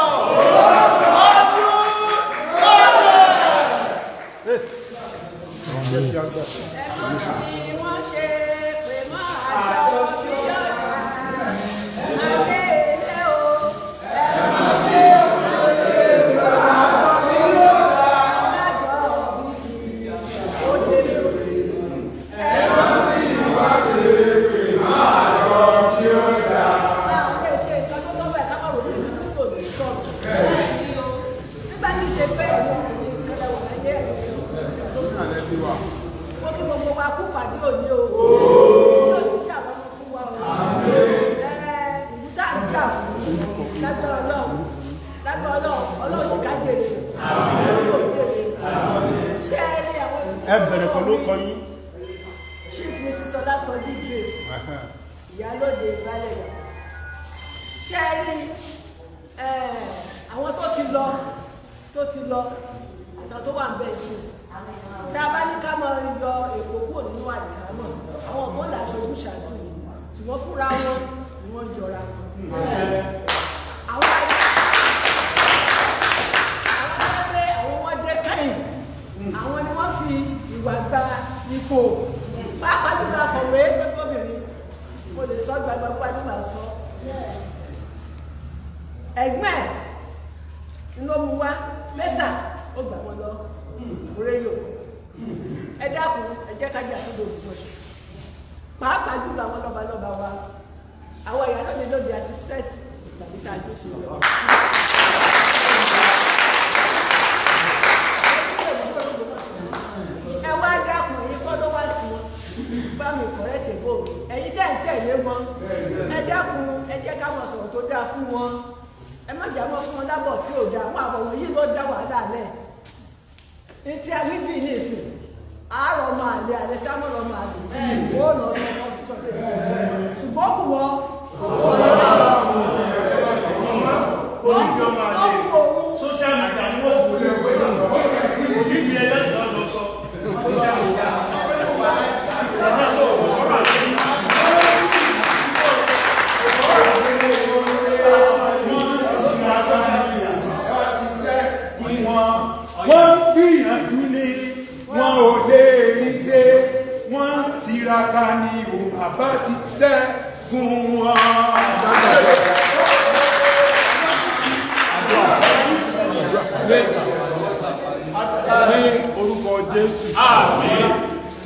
lágbára Ọlọ́run ká jèrè ṣé ẹ rí àwọn tí ẹ bẹ̀rẹ̀ pẹ̀lú ọkọ yín. Chief Mrs. Ọlásọjí Grace ìyálóde ìbálẹ̀ rẹ̀ ṣé ẹ rí àwọn tó ti lọ àtàwọn tó wà ń bẹ̀ sí tá a bá ní ká máa yọ èkó kúrò nínú àdìkámọ̀ àwọn kan là ṣojú ṣáájú ṣùgbọ́n fúnra wọn ni wọ́n jọra àwọn ọmọdé kẹ́yìn àwọn ni wọ́n fi ìwà gba ipò pàápàá nínú akọ̀wé pẹ́pọ́bìnrin mo lè sọ gbàgbàgbà nígbà sọ ẹ̀gbọ́n ẹ̀ ló mú wá lẹ́tà ó gbà wọ́n lọ réyò ẹ dákun ẹ jẹ́ kájà tó lò ó ṣe pàápàá jùlọ àwọn lọ́balọ́ba wa àwọn ìyá lóde lóde àti sẹ́ẹ̀tì tàbí tá a ti ṣe lọ. ẹ wá dákun ẹ̀yin followers wọn bá mi correct ego ẹ̀yin tẹ́ ń tẹ̀lé wọn ẹ dákun ẹ jẹ́ ká wọn sọ̀rọ̀ tó dáa fún wọn ẹ má jà mọ́ fún wọn lábọ̀ tí ò dáa wọn àbọ̀ wọ̀nyí ló dá wàhálà lẹ̀ ní tí a wí bí ní ìsìn àárọ̀ ọmọ àlè àlè sámọ́rọ̀ ọmọ àlè ó lọ sọ pé ṣùgbọ́n kù wọ́n social media ni wọ́n wọlé ẹgbẹ́ náà níbi ẹgbẹ́ náà lọ sọ. Wọ́n gbìyànjú ni wọn ò lè rí ṣe wọ́n tiraka ni òun àbá ti ṣẹ́ fún wọn. Ní orúkọ Jésù. Àmín.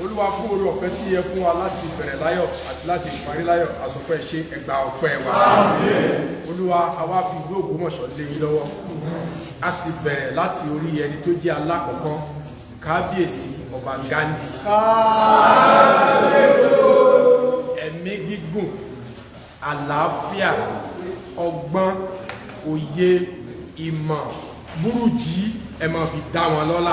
Olúwa fún oore ọ̀fẹ́ tí yẹ fún wa láti bẹ̀rẹ̀ láyọ̀ àti láti parí láyọ̀ àsọpẹ́ ṣe ẹgbà ọpẹ́ wa. Àmín. Olúwa àwa fi ìlú Ògbómọ̀ṣọ́ lé yín lọ́wọ́. A sì bẹ̀rẹ̀ láti orí ẹni tó jẹ́ alákọ̀ọ́kọ́ kábíyèsí ọba Ghandi. Ẹ̀mí gígùn, àlàáfíà, ọgbọ́n, òye, ìmọ̀, burújí ẹ máa fi dá wọn lọ́lá.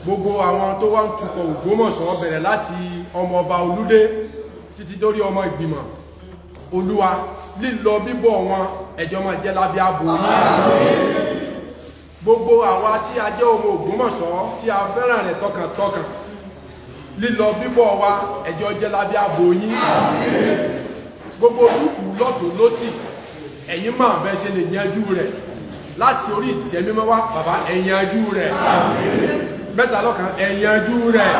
Gbogbo àwọn tó wá ń tukọ̀ Ògbómọ̀ṣọ́ bẹ̀rẹ̀ láti ọmọ ọba Olúdé títí dórí ọmọ ìgbìmọ̀ Olúwa lílọ bíbọ̀ wọn ẹjọ́ máa jẹ́ lábẹ́ ààbò yín. Gbogbo àwa tí a jẹ́ ọmọ Ògbómọ̀ṣọ́ tí a fẹ́ràn rẹ̀ tọkàntọkàn lílọ bíbọ̀ wa ẹjọ́ jẹ́ lábẹ́ ààbò yín. Gbogbo olùkù lọ́tún lósì ẹ̀yin máa bẹ́ ṣe lè yanjú rẹ̀ láti orí ìtẹ́ mímọ́ wá bàbá ẹ̀yanjú rẹ̀ mẹ́ta lọ́kan ẹ̀yanjú rẹ̀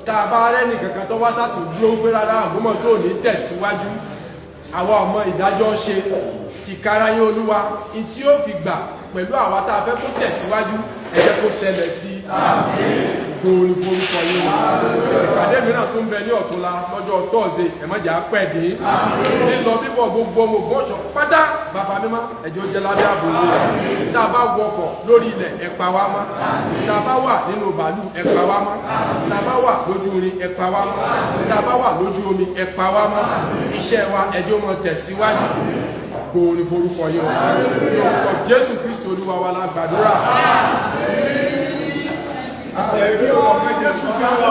tá a bá rẹ́nì kankan tó wá sátò dúró pé rárá Ògbómọ̀ṣọ́ ò ní tẹ̀síwájú àwa ọmọ ìdájọ́ ṣe ti káráyé Olúwa in tí ó fi gbà pẹ̀lú àwa tá a fẹ́ kó tẹ̀síwájú ẹ jẹ́ kó ṣẹlẹ̀ sí gbòòrò forúkọ yìí ìpàdé mìíràn tó ń bẹ ní ọ̀túnla lọ́jọ́ tọ́ọ̀sì ẹ̀mọ́jà pẹ̀dé lílọ bíbọ̀ gbogbo ọmọ Ògbómọ̀ṣọ́ pátá bàbá mímọ́ ẹjọ́ jẹ́ lábẹ́ ààbò yìí tá a bá wọkọ̀ lórí ilẹ̀ ẹ pa wá mọ́ tá a bá wà nínú bàálù ẹ pa wá mọ́ tá a bá wà lójú irin ẹ pa wá mọ́ tá a bá wà lójú omi ẹ pa wá mọ́ iṣẹ́ wa ẹjọ́ mọ́ tẹ̀síwájú gbòòrò forúkọ yìí orúkọ Jésù Kristi Olúwa wa la gbàdúrà. Ẹ̀rí ọ̀fẹ́ Jésù fẹ́ wà